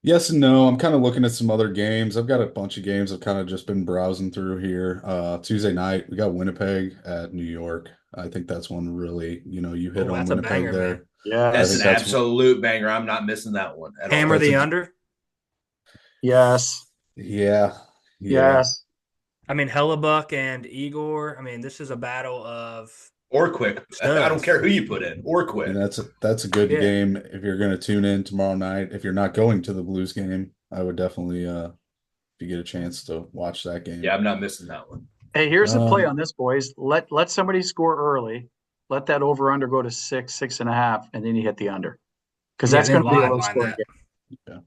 Yes and no. I'm kind of looking at some other games. I've got a bunch of games I've kind of just been browsing through here. Tuesday night, we got Winnipeg at New York. I think that's one really, you hit on Winnipeg banger, there. Man. Yeah, that's an absolute banger. I'm not missing that one. Hammer the under? Yes. Yeah. Yes. I mean, Hellebuck and Igor. I mean, this is a battle of or quick. I don't care who you put in, or quick. And that's a good game if you're going to tune in tomorrow night. If you're not going to the Blues game, I would definitely, if you get a chance to watch that game. Yeah, I'm not missing that one. Hey, here's the play on this, boys. Let somebody score early. Let that over under go to 6.5, and then you hit the under. Because Yeah, that's then going to be a live low line scoring that. game.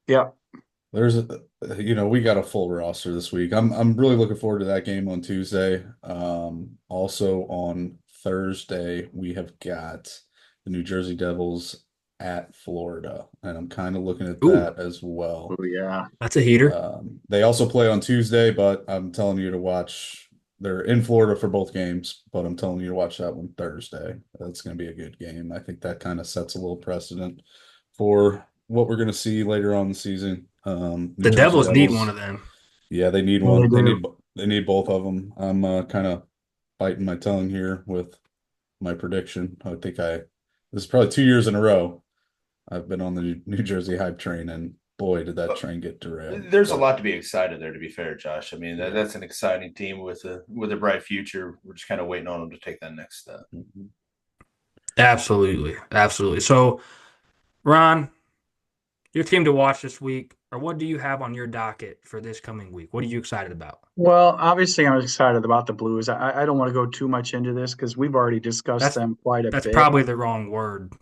Yeah. Yeah. There's we got a full roster this week. I'm really looking forward to that game on Tuesday. Also on Thursday, we have got the New Jersey Devils at Florida, and I'm kind of looking at Ooh, that as well. Oh, yeah. that's a heater. They also play on Tuesday, but I'm telling you to watch. They're in Florida for both games, but I'm telling you to watch that one Thursday. That's going to be a good game. I think that kind of sets a little precedent for what we're going to see later on in the season. New The Jersey Devils need one Devils. of them. Yeah, they need Yeah, they one. They do. need both of them. I'm kind of biting my tongue here with my prediction. This is probably 2 years in a row I've been on the New Jersey hype train, and boy, did that train get derailed. There's a But lot to be excited there, to be fair, Josh. I mean, that's an exciting team with a bright future. We're just kind of waiting on them to take that next step. Absolutely. Absolutely. So, Ron, your team to watch this week, or what do you have on your docket for this coming week? What are you excited about? Well, obviously, I'm excited about the Blues. I don't want to go too much into this because we've already discussed That's them quite a that's bit. probably the wrong word.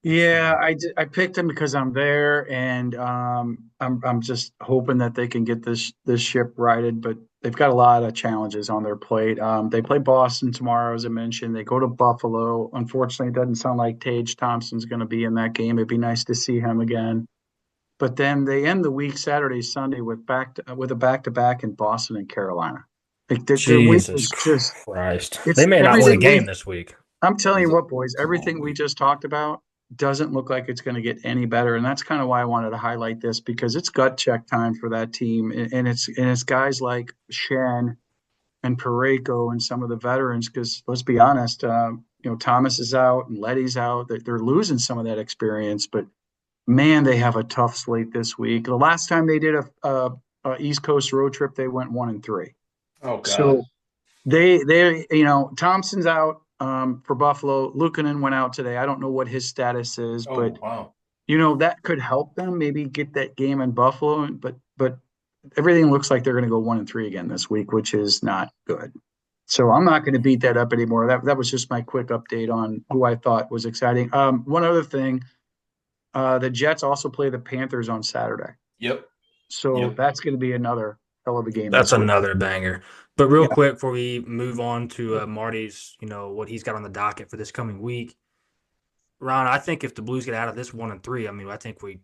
Yeah, I picked them because I'm there, and I'm just hoping that they can get this ship righted. But they've got a lot of challenges on their plate. They play Boston tomorrow, as I mentioned. They go to Buffalo. Unfortunately, it doesn't sound like Tage Thompson's going to be in that game. It'd be nice to see him again. But then they end the week Saturday, Sunday with a back-to-back in Boston and Carolina. Like their week Jesus is just Christ. They it's may not win a everything game we this week. I'm telling you it's what, boys, a long everything we week. just talked about doesn't look like it's going to get any better. And that's kind of why I wanted to highlight this because it's gut check time for that team. And it's guys like Shen and Pareko and some of the veterans, because let's be honest, Thomas is out and Letty's out. They're losing some of that experience, but man, they have a tough slate this week. The last time they did a East Coast road trip, they went 1-3. Oh God. So Thompson's out for Buffalo. Luukkonen went out today. I don't know what his status is, Oh but wow. that could help them maybe get that game in Buffalo. But everything looks like they're going to go 1-3 again this week, which is not good. So I'm not going to beat that up anymore. That was just my quick update on who I thought was exciting. One other thing, the Jets also play the Panthers on Saturday, Yep. so Yep. that's going to be another hell of a game That's this week. another banger. But real Yeah, quick before we move on to Marty's, what he's got on the docket for this coming week, Ron, I think if the Blues get out of this 1-3, I mean, I think we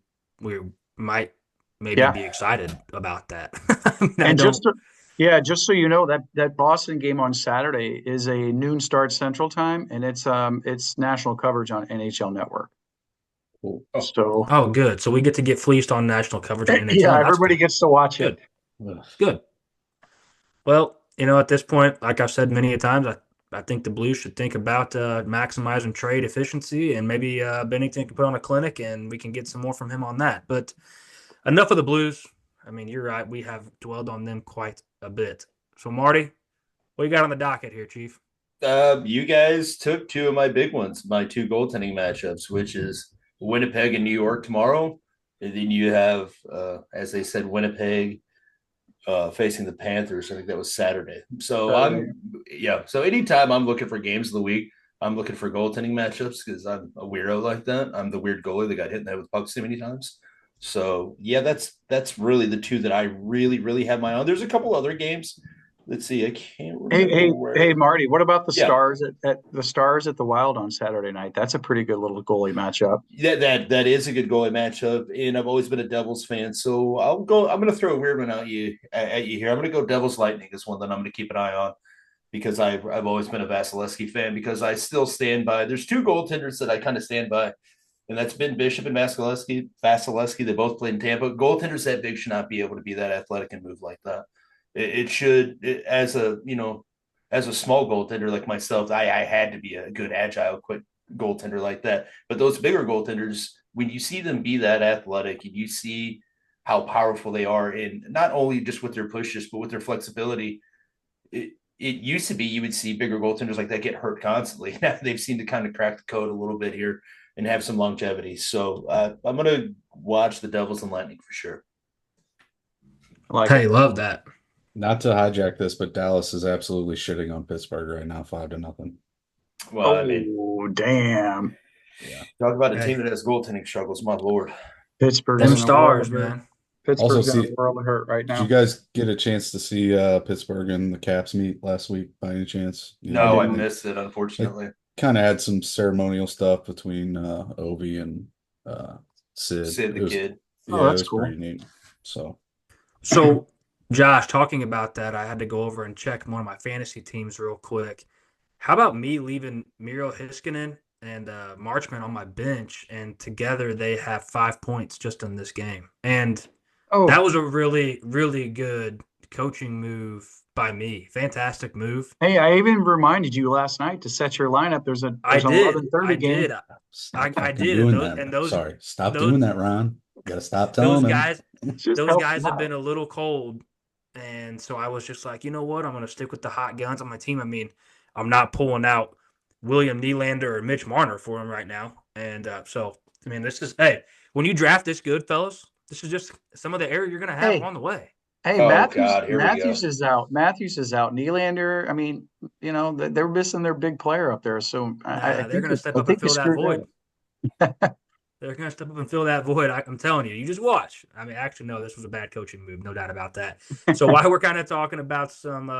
might maybe yeah. be excited about that. I mean, I And don't. just so you know, that Boston game on Saturday is a noon start Central Time, and it's national coverage on NHL Network. Cool. Oh, So Oh, good. So we get to get fleeced on national coverage on yeah, NHL. That's everybody good. gets to watch it. Good. Good. Well, at this point, like I've said many a times, I think the Blues should think about maximizing trade efficiency, and maybe Bennington can put on a clinic, and we can get some more from him on that. But enough of the Blues. I mean, you're right. We have dwelled on them quite a bit. So, Marty, what you got on the docket here, Chief? you guys took two of my big ones, my two goaltending matchups, which is Winnipeg and New York tomorrow, and then you have, as they said, Winnipeg facing the Panthers. I think that was Saturday. So Saturday. So anytime I'm looking for games of the week, I'm looking for goaltending matchups because I'm a weirdo like that. I'm the weird goalie that got hit in the head with pucks too many times. So yeah, that's really the two that I really, really have my own. There's a couple other games. Let's see, I can't Hey, remember hey, hey, where. Marty, what about the Yeah, Stars at the Stars at the Wild on Saturday night? That's a pretty good little goalie matchup. that is a good goalie matchup, and I've always been a Devils fan, so I'll go. I'm going to throw a weird one at you here. I'm going to go Devils Lightning is one that I'm going to keep an eye on because I've always been a Vasilevsky fan because I still stand by. There's two goaltenders that I kind of stand by, and that's been Bishop and Vasilevsky. Vasilevsky, they both played in Tampa. Goaltenders that big should not be able to be that athletic and move like that. It should, as a small goaltender like myself, I had to be a good, agile, quick goaltender like that. But those bigger goaltenders, when you see them be that athletic and you see how powerful they are, in not only just with their pushes, but with their flexibility, it used to be you would see bigger goaltenders like that get hurt constantly. Now they've seemed to kind of crack the code a little bit here and have some longevity. So I'm going to watch the Devils and Lightning for sure. I like Hey, it. love that. Not to hijack this, but Dallas is absolutely shitting on Pittsburgh right now, 5-0. Well, I mean, Oh, damn. Yeah. talk about a Hey, team that has goaltending struggles. My lord. Pittsburgh is them in a world of stars, hurt. man. Also, Pittsburgh's in a see, world of hurt right did you now. guys get a chance to see Pittsburgh and the Caps meet last week by any chance? I No, did I not. missed it, They unfortunately. kind of had some ceremonial stuff between Ovi and uh, Sid. Sid the Kid. Oh, Yeah, it that's was pretty cool. neat. So, So, Josh, talking about that, I had to go over and check one of my fantasy teams real quick. How about me leaving Miro Hiskinen and Marchman on my bench, and together they have 5 points just in this game? And that Oh, was a really, really good coaching move by me. Fantastic move. hey, I even reminded you last night to set your lineup. I There's an did. 11:30 I game. did. stop I fucking did. And doing those that. and those Sorry, stop those doing that, Ron. You gotta stop those telling him. guys Just those help them guys have out. been a little cold. And so I was just like, you know what? I'm going to stick with the hot guns on my team. I mean, I'm not pulling out William Nylander or Mitch Marner for him right now. And so, I mean, this is, hey, when you draft this good, fellas, this is just some of the error you're going to have Hey, along the way. hey, Oh Matthews. God, here we go. Matthews is out. Matthews is out. Nylander. I mean, they're missing their big player up there. So I Nah, they're think going to step I up and think you fill that screwed void. that. They're going to step up and fill that void. I'm telling you, you just watch. I mean, actually, no, this was a bad coaching move, no doubt about that. So while we're kind of talking about some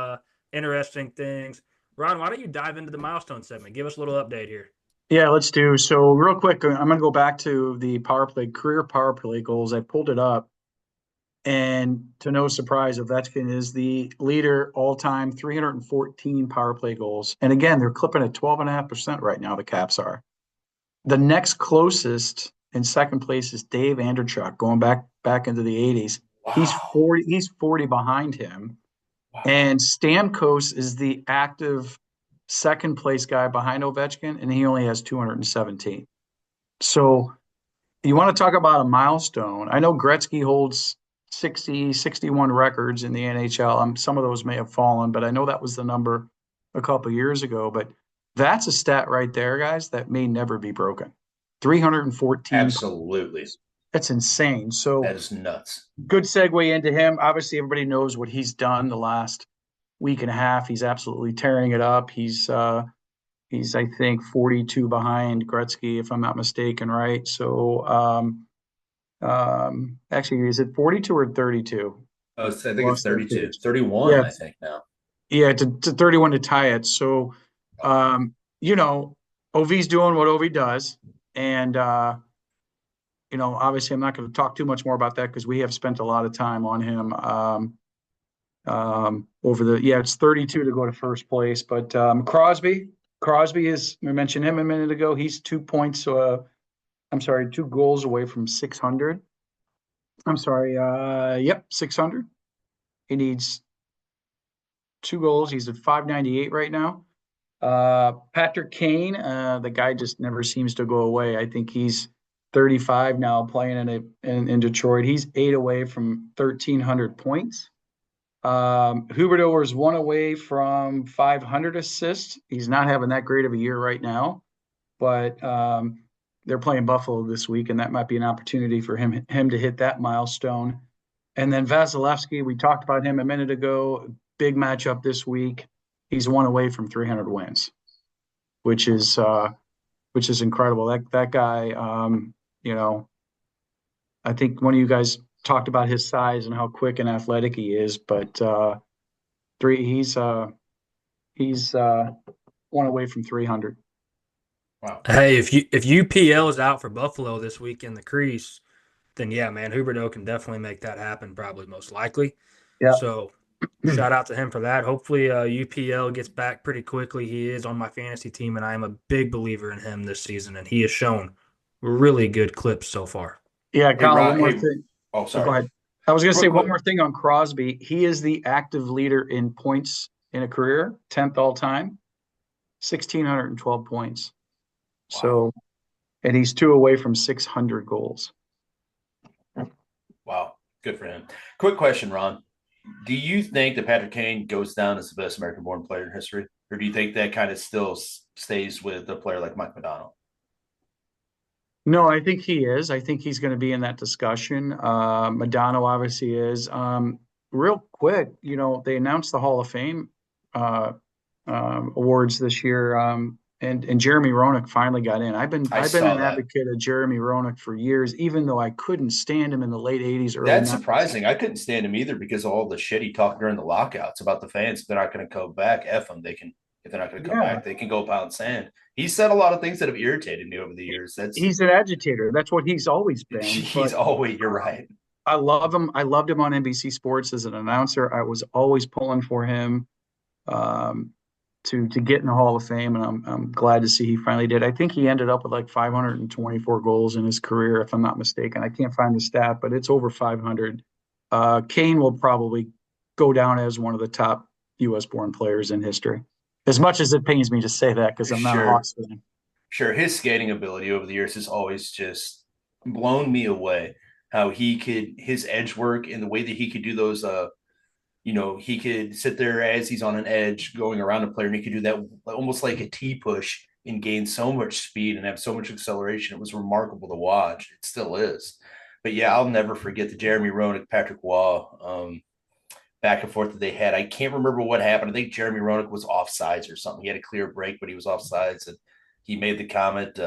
interesting things, Ron, why don't you dive into the milestone segment? Give us a little update here. Yeah, let's do. So real quick, I'm going to go back to the career power play goals. I pulled it up, and to no surprise, Ovechkin is the leader all time, 314 power play goals. And again, they're clipping at 12.5% right now. The Caps are. The next closest in second place is Dave Anderchuk, going back into the 80s. He's Wow. 40. He's 40 behind him, Wow. and Stamkos is the active second place guy behind Ovechkin, and he only has 217. So you want to talk about a milestone? I know Gretzky holds 60, 61 records in the NHL. Some of those may have fallen, but I know that was the number a couple years ago. But that's a stat right there, guys, that may never be broken. 314. Absolutely. That's insane. So That is nuts. good segue into him. Obviously, everybody knows what he's done the last week and a half. He's absolutely tearing it up. He's I think 42 behind Gretzky, if I'm not mistaken, right? So actually, is it 42 or 32? Oh, I think it's Lost that 32. page. 31, Yeah, I think now. yeah, to 31 to tie it. So you know, OV's doing what OV does. And obviously I'm not going to talk too much more about that because we have spent a lot of time on him it's 32 to go to first place. But Crosby is, we mentioned him a minute ago. He's 2 points, 2 goals away from 600. I'm sorry, 600. He needs 2 goals. He's at 598 right now. Patrick Kane, the guy just never seems to go away. I think he's 35 now, playing in Detroit. He's 8 away from 1,300 points. Huberdeau is 1 away from 500 assists. He's not having that great of a year right now, but they're playing Buffalo this week, and that might be an opportunity for him to hit that milestone. And then Vasilevsky, we talked about him a minute ago. Big matchup this week. He's 1 away from 300 wins, which is incredible. That guy, I think one of you guys talked about his size and how quick and athletic he is, but he's 1 away from 300. Wow. Hey, if UPL is out for Buffalo this week in the Crease, then yeah, man, Huberdeau can definitely make that happen, probably most likely. Yeah. So shout out to him for that. Hopefully UPL gets back pretty quickly. He is on my fantasy team, and I am a big believer in him this season, and he has shown really good clips so far. Yeah, Hey, Colin, Ron, one more thing. Oh, Go sorry. ahead. I was going to say one Quick. more thing on Crosby. He is the active leader in points in a career, 10th all time, 1,612 points. Wow. So, and he's 2 away from 600 goals. Wow. Good for him. Quick question, Ron. Do you think that Patrick Kane goes down as the best American-born player in history? Or do you think that kind of still stays with a player like Mike Modano? No, I think he is. I think he's going to be in that discussion. Madonna obviously is. real quick, they announced the Hall of Fame uh, awards this year, and Jeremy Roenick finally got in. I I've been saw an that. advocate of Jeremy Roenick for years, even though I couldn't stand him in the late '80s, early That's '90s. surprising. I couldn't stand him either because of all the shit he talked during the lockouts about the fans. If they're not going to come back, F them. They can, if they're not going to come Yeah, back, they can go pound sand. He said a lot of things that have irritated me over the years. That's he's an agitator. That's what he's always been. he's But always. You're right. I love him. I loved him on NBC Sports as an announcer. I was always pulling for him um, to get in the Hall of Fame, and I'm glad to see he finally did. I think he ended up with like 524 goals in his career, if I'm not mistaken. I can't find the stat, but it's over 500. Kane will probably go down as one of the top U.S. born players in history. As much as it pains me to say that because I'm not a Sure, Hawks fan. sure. His skating ability over the years has always just blown me away. How he could his edge work and the way that he could do those he could sit there as he's on an edge going around a player, and he could do that almost like a T push and gain so much speed and have so much acceleration. It was remarkable to watch. It still is. But yeah, I'll never forget the Jeremy Roenick, Patrick Waugh back and forth that they had. I can't remember what happened. I think Jeremy Roenick was offsides or something. He had a clear break, but he was offsides, and he made the comment,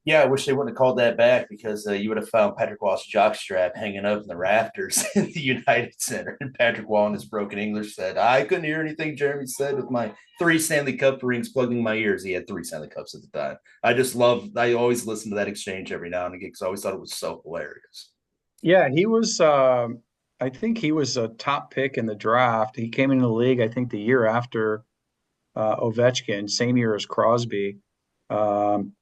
yeah, I wish they wouldn't have called that back because you would have found Patrick Wall's jockstrap hanging up in the rafters in the United Center. And Patrick Wall, in his broken English, said, I couldn't hear anything Jeremy said with my 3 Stanley Cup rings plugged in my ears. He had 3 Stanley Cups at the time. I always listen to that exchange every now and again because I always thought it was so hilarious. Yeah, he was. I think he was a top pick in the draft. He came into the league, I think, the year after Ovechkin, same year as Crosby. Um,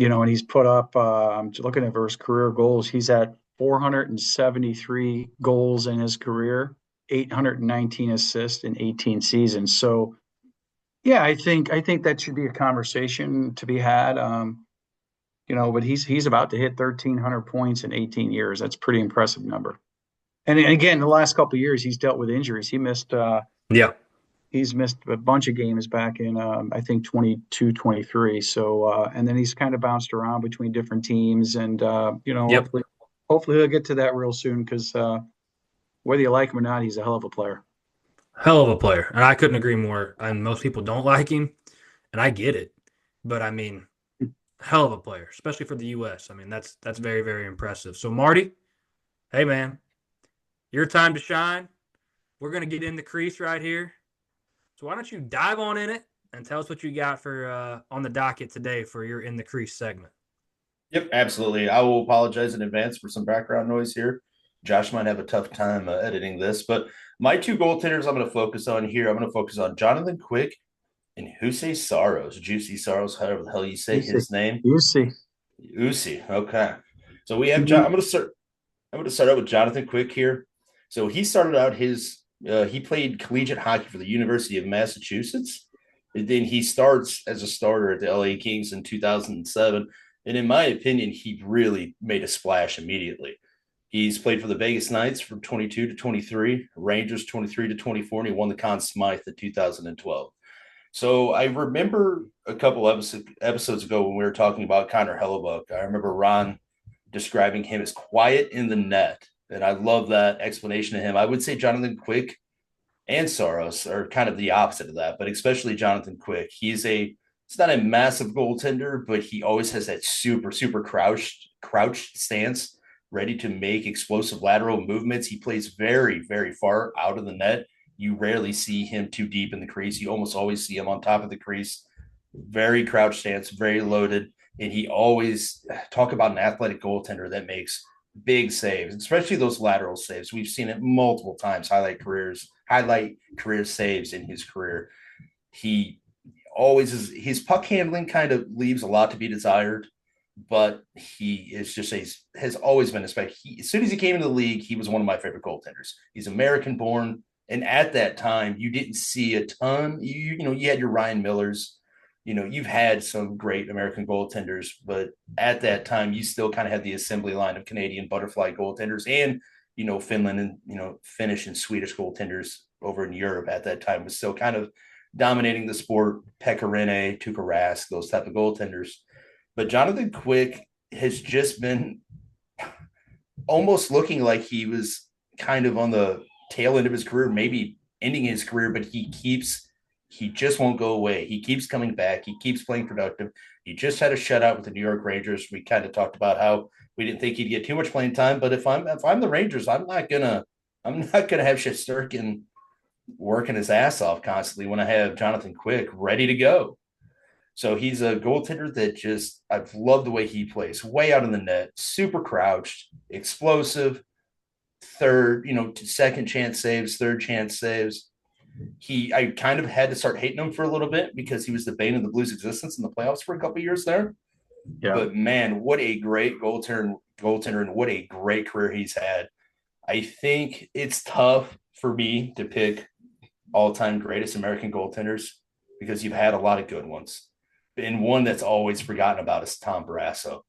and he's put up. I'm looking at his career goals. He's at 473 goals in his career, 819 assists in 18 seasons. So, yeah, I think that should be a conversation to be had. But he's about to hit 1,300 points in 18 years. That's a pretty impressive number. And again, the last couple of years, he's dealt with injuries. Yeah. He's missed a bunch of games back in I think 22, 23. So and then he's kind of bounced around between different teams, and Yep. hopefully he'll get to that real soon because whether you like him or not, he's a hell of a player. Hell of a player. And I couldn't agree more. And most people don't like him, and I get it. But I mean, hell of a player, especially for the US. I mean, that's very, very impressive. So Marty, hey man, your time to shine. We're gonna get in the crease right here. So why don't you dive on in it and tell us what you got for on the docket today for your in the crease segment? Yep, absolutely. I will apologize in advance for some background noise here. Josh might have a tough time editing this, but my 2 goaltenders I'm going to focus on here. I'm going to focus on Jonathan Quick and Husey Saros, Juicy Saros, however the hell you say You see, his name. you see, Usi. Okay. So we have John. I'm going to start out with Jonathan Quick here. So he started out he played collegiate hockey for the University of Massachusetts. And then he starts as a starter at the LA Kings in 2007. And in my opinion, he really made a splash immediately. He's played for the Vegas Knights from 22 to 23, Rangers 23 to 24, and he won the Conn Smythe in 2012. So I remember a couple episodes ago when we were talking about Connor Hellebuck, I remember Ron describing him as quiet in the net. And I love that explanation of him. I would say Jonathan Quick and Saros are kind of the opposite of that, but especially Jonathan Quick. It's not a massive goaltender, but he always has that super, super crouched stance, ready to make explosive lateral movements. He plays very, very far out of the net. You rarely see him too deep in the crease. You almost always see him on top of the crease. Very crouched stance, very loaded. And he always talk about an athletic goaltender that makes big saves, especially those lateral saves. We've seen it multiple times, highlight career saves in his career. He always is, his puck handling kind of leaves a lot to be desired, but he is just has always been a spec. As soon as he came into the league, he was one of my favorite goaltenders. He's American born. And at that time, you didn't see a ton. You had your Ryan Millers. You've had some great American goaltenders, but at that time, you still kind of had the assembly line of Canadian butterfly goaltenders and, Finland and, Finnish and Swedish goaltenders over in Europe at that time was still kind of dominating the sport. Pekka Rinne, Tuukka Rask, those type of goaltenders. But Jonathan Quick has just been almost looking like he was kind of on the tail end of his career, maybe ending his career, but he just won't go away. He keeps coming back. He keeps playing productive. He just had a shutout with the New York Rangers. We kind of talked about how we didn't think he'd get too much playing time, but if I'm the Rangers, I'm not gonna have Shesterkin working his ass off constantly when I have Jonathan Quick ready to go. So he's a goaltender that just I've loved the way he plays, way out in the net, super crouched, explosive, second chance saves, third chance saves. I kind of had to start hating him for a little bit because he was the bane of the Blues' existence in the playoffs for a couple of years there. Yeah. But man, what a great goaltender and what a great career he's had. I think it's tough for me to pick all-time greatest American goaltenders because you've had a lot of good ones. And one that's always forgotten about is Tom Barrasso.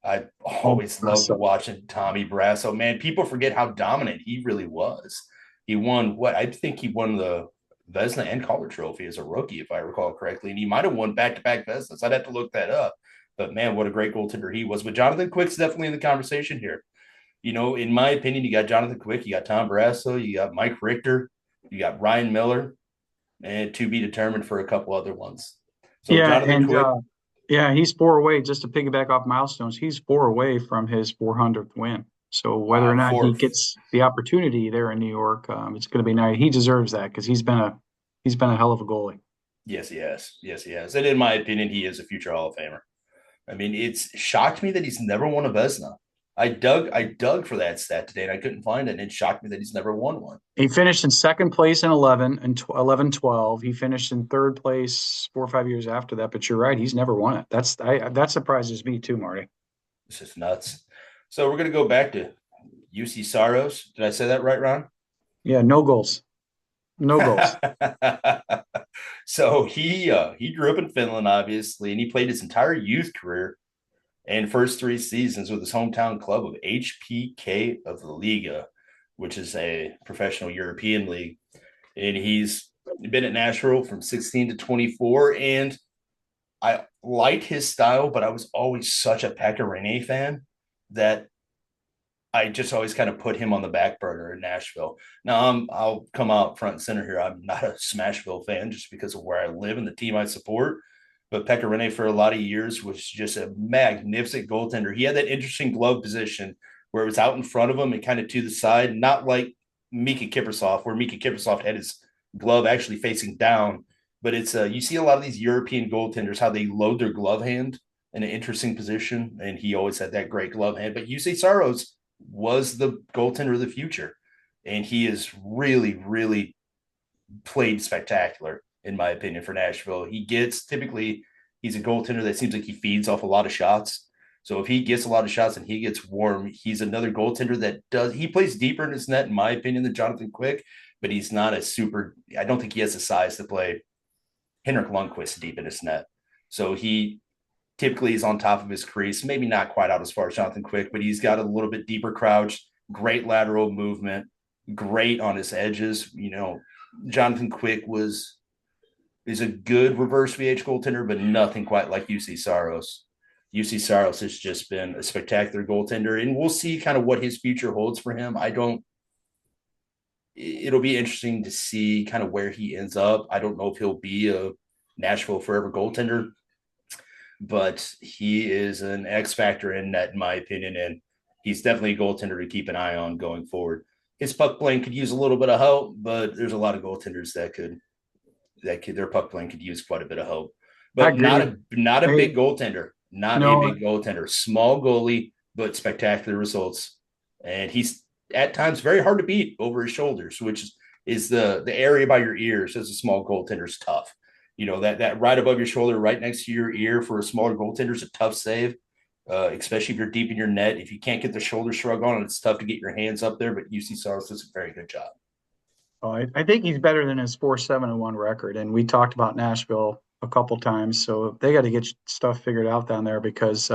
I always loved watching Tommy Barrasso. Man, people forget how dominant he really was. He won I think he won the Vezina and Calder Trophy as a rookie, if I recall correctly. And he might have won back-to-back Vezinas. I'd have to look that up. But man, what a great goaltender he was. But Jonathan Quick's definitely in the conversation here. In my opinion, you got Jonathan Quick, you got Tom Barrasso, you got Mike Richter, you got Ryan Miller, and to be determined for a couple other ones. So Jonathan Quick. He's 4 away, just to piggyback off Milestones. He's 4 away from his 400th win. So whether or not he gets the opportunity there in New York, it's going to be nice. He deserves that because he's been a hell of a goalie. Yes, he has. Yes, he has. And in my opinion, he is a future Hall of Famer. I mean, it's shocked me that he's never won a Vezina. I dug for that stat today, and I couldn't find it. And it shocked me that he's never won one. He finished in second place in 11 and 11-12. He finished in third place 4 or 5 years after that. But you're right, he's never won it. That surprises me too, Marty. It's just nuts. So we're gonna go back to UC Saros. Did I say that right, Ron? Yeah, no goals. No goals. So he grew up in Finland, obviously, and he played his entire youth career and first 3 seasons with his hometown club of HPK of the Liga, which is a professional European league. And he's been at Nashville from 16 to 24. And I liked his style, but I was always such a Pekka Rinne fan that I just always kind of put him on the back burner in Nashville. Now I'll come out front and center here. I'm not a Smashville fan just because of where I live and the team I support. But Pekka Rinne for a lot of years was just a magnificent goaltender. He had that interesting glove position where it was out in front of him and kind of to the side, not like Mika Kiprusoff, where Mika Kiprusoff had his glove actually facing down. But it's you see a lot of these European goaltenders, how they load their glove hand in an interesting position, and he always had that great glove hand. But UC Saros was the goaltender of the future, and he is really, really played spectacular, in my opinion, for Nashville. He's a goaltender that seems like he feeds off a lot of shots. So if he gets a lot of shots and he gets warm, he's another goaltender he plays deeper in his net, in my opinion, than Jonathan Quick, but he's not I don't think he has the size to play Henrik Lundqvist deep in his net. So he typically is on top of his crease, maybe not quite out as far as Jonathan Quick, but he's got a little bit deeper crouch, great lateral movement, great on his edges. Jonathan Quick is a good reverse VH goaltender, but nothing quite like UC Saros. UC Saros has just been a spectacular goaltender, and we'll see kind of what his future holds for him. It'll be interesting to see kind of where he ends up. I don't know if he'll be a Nashville forever goaltender, but he is an X factor in net, in my opinion, and he's definitely a goaltender to keep an eye on going forward. His puck playing could use a little bit of help, but there's a lot of goaltenders their puck playing could use quite a bit of help. But not a big goaltender. Not a big goaltender. Small goalie, but spectacular results. And he's at times very hard to beat over his shoulders, which is the area by your ears as a small goaltender is tough. That right above your shoulder, right next to your ear for a smaller goaltender is a tough save, especially if you're deep in your net. If you can't get the shoulder shrug on, it's tough to get your hands up there, but UC Saros does a very good job. Oh, I think he's better than his 4-7-1 record. And we talked about Nashville a couple times, so they got to get stuff figured out down there because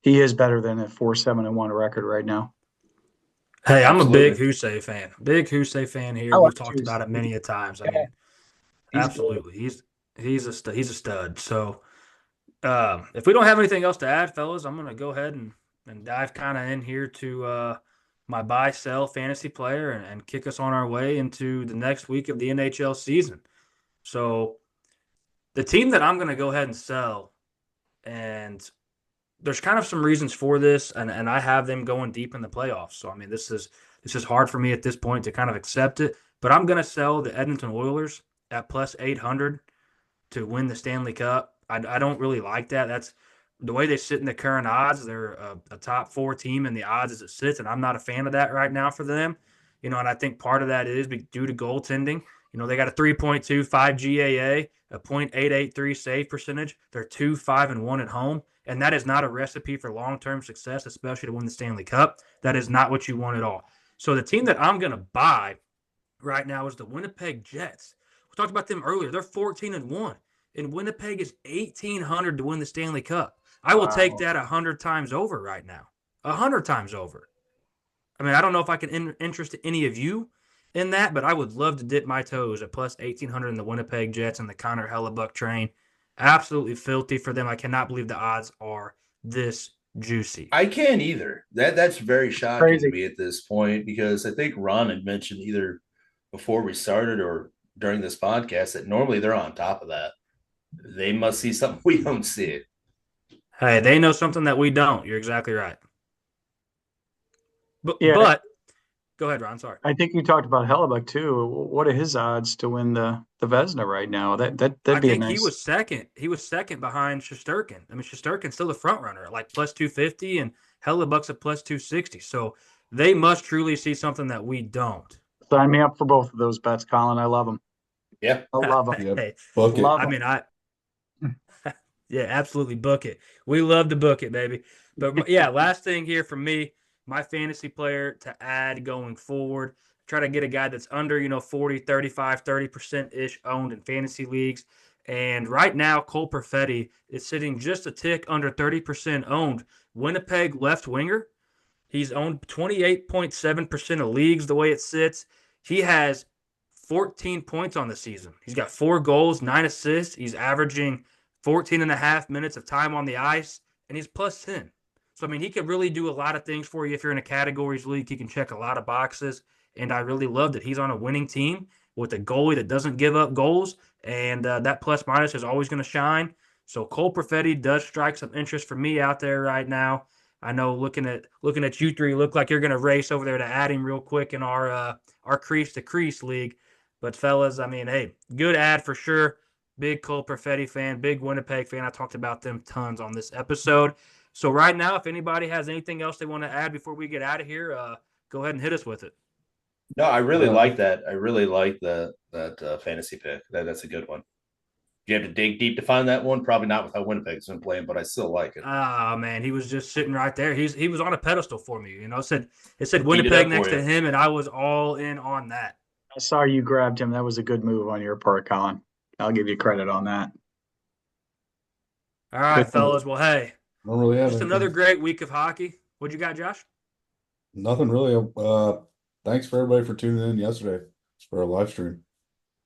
he is better than a 4-7-1 record right now. Hey, I'm a big Husey fan. Big Husey fan here. We've talked about it many a times. I mean, absolutely. He's a stud. So if we don't have anything else to add, fellas, I'm going to go ahead and dive kind of in here to my buy sell fantasy player and kick us on our way into the next week of the NHL season. So the team that I'm going to go ahead and sell, and there's kind of some reasons for this, and I have them going deep in the playoffs. So I mean, this is hard for me at this point to kind of accept it, but I'm going to sell the Edmonton Oilers at plus 800 to win the Stanley Cup. I don't really like that. That's the way they sit in the current odds. They're a top four team in the odds as it sits, and I'm not a fan of that right now for them. And I think part of that is due to goaltending. They got a 3.25 GAA, a .883 save percentage. They're 2-5-1 at home, and that is not a recipe for long-term success, especially to win the Stanley Cup. That is not what you want at all. So the team that I'm going to buy right now is the Winnipeg Jets. We talked about them earlier. They're 14-1, and Winnipeg is 1,800 to win the Stanley Cup. I will take that 100 times over right now. 100 times over. I mean, I don't know if I can interest any of you in that, but I would love to dip my toes at plus 1,800 in the Winnipeg Jets and the Connor Hellebuck train. Absolutely filthy for them. I cannot believe the odds are this juicy. I can't either. That's very shocking Crazy. to me at this point, because I think Ron had mentioned either before we started or during this podcast that normally they're on top of that. They must see something we don't see. Hey, they know something that we don't. You're exactly right. But go ahead, Ron. Sorry. I think you talked about Hellebuck too. What are his odds to win the Vezina right now? That'd I be a think nice. he was second. He was second behind Shesterkin. I mean, Shesterkin's still the front runner at like plus 250, and Hellebuck's at plus 260. So they must truly see something that we don't. Sign me up for both of those bets, Colin. I love them. Yeah. I love them. Yep. Hey, Book it. Love I 'em. mean, yeah, absolutely book it. We love to book it, baby. But yeah, last thing here for me, my fantasy player to add going forward. Try to get a guy that's under, 40, 35, 30%-ish owned in fantasy leagues. And right now, Cole Perfetti is sitting just a tick under 30% owned. Winnipeg left winger. He's owned 28.7% of leagues the way it sits. He has 14 points on the season. He's got 4 goals, 9 assists. He's averaging 14 and a half minutes of time on the ice, and he's plus 10. So, I mean, he could really do a lot of things for you if you're in a categories league. He can check a lot of boxes, and I really loved it. He's on a winning team with a goalie that doesn't give up goals, and that plus-minus is always going to shine. So Cole Perfetti does strike some interest for me out there right now. I know looking at you three, look like you're going to race over there to add him real quick in our Crease to Crease league. But, fellas, I mean, hey, good ad for sure. Big Cole Perfetti fan, big Winnipeg fan. I talked about them tons on this episode. So right now, if anybody has anything else they want to add before we get out of here, go ahead and hit us with it. No, I really like that. I really like that fantasy pick. That's a good one. Do you have to dig deep to find that one? Probably not with how Winnipeg's been playing, but I still like it. Oh man, he was just sitting right there. He was on a pedestal for me. It said Winnipeg next to him, and I was all in on that. I saw you grabbed him. That was a good move on your part, Colin. I'll give you credit on that. All right, fellas. Well, hey, Don't really have just anything. another great week of hockey. What you got, Josh? Nothing really. Thanks for everybody for tuning in yesterday for our live stream.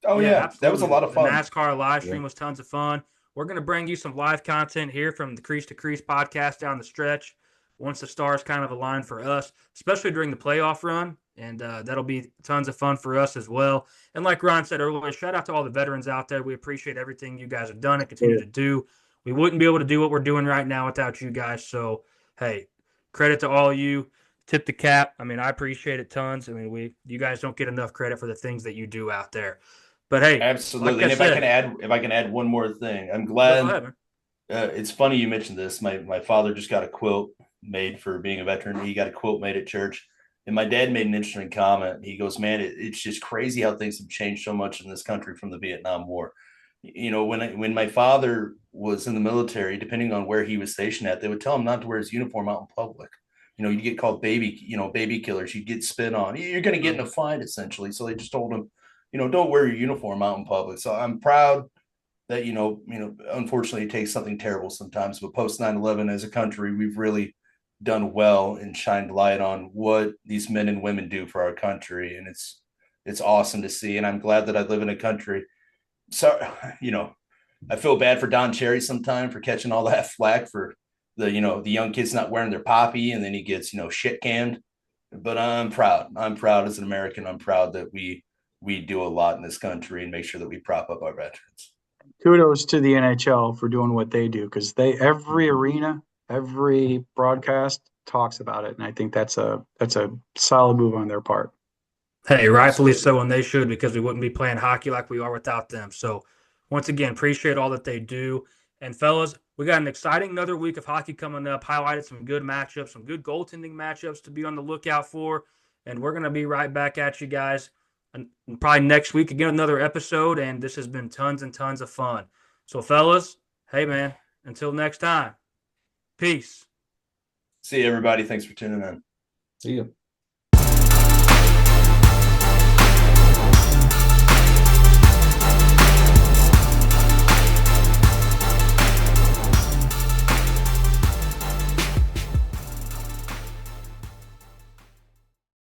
Oh yeah, that was a lot of fun. The NASCAR live stream was tons of fun. We're going to bring you some live content here from the Crease to Crease podcast down the stretch once the stars kind of align for us, especially during the playoff run. And that'll be tons of fun for us as well. And like Ron said earlier, shout out to all the veterans out there. We appreciate everything you guys have done and continue to do. We wouldn't be able to do what we're doing right now without you guys. So, hey, credit to all of you. Tip the cap. I mean, I appreciate it tons. I mean, you guys don't get enough credit for the things that you do out there. But hey, absolutely. Like if I can add one more thing, I'm glad. It's funny you mentioned this. My father just got a quilt made for being a veteran. He got a quilt made at church, and my dad made an interesting comment. He goes, "Man, it's just crazy how things have changed so much in this country from the Vietnam War." When my father was in the military, depending on where he was stationed at, they would tell him not to wear his uniform out in public. You'd get called baby killers. You'd get spit on. You're going to get in a fight, essentially. So they just told him, don't wear your uniform out in public. So I'm proud that, unfortunately it takes something terrible sometimes, but post 9/11 as a country, we've really done well and shined light on what these men and women do for our country. And it's awesome to see. And I'm glad that I live in a country. So, I feel bad for Don Cherry sometime for catching all that flack for the young kids not wearing their poppy, and then he gets, shit canned But I'm proud. I'm proud as an American. I'm proud that we do a lot in this country and make sure that we prop up our veterans. Kudos to the NHL for doing what they do, because every arena, every broadcast talks about it, and I think that's a solid move on their part. Hey, rightfully so, and they should, because we wouldn't be playing hockey like we are without them. So, once again, appreciate all that they do. And fellas, we got an exciting another week of hockey coming up. Highlighted some good matchups, some good goaltending matchups to be on the lookout for. And we're going to be right back at you guys, and probably next week again another episode. And this has been tons and tons of fun. So, fellas, hey man, until next time, peace. See you, everybody. Thanks for tuning in. See you.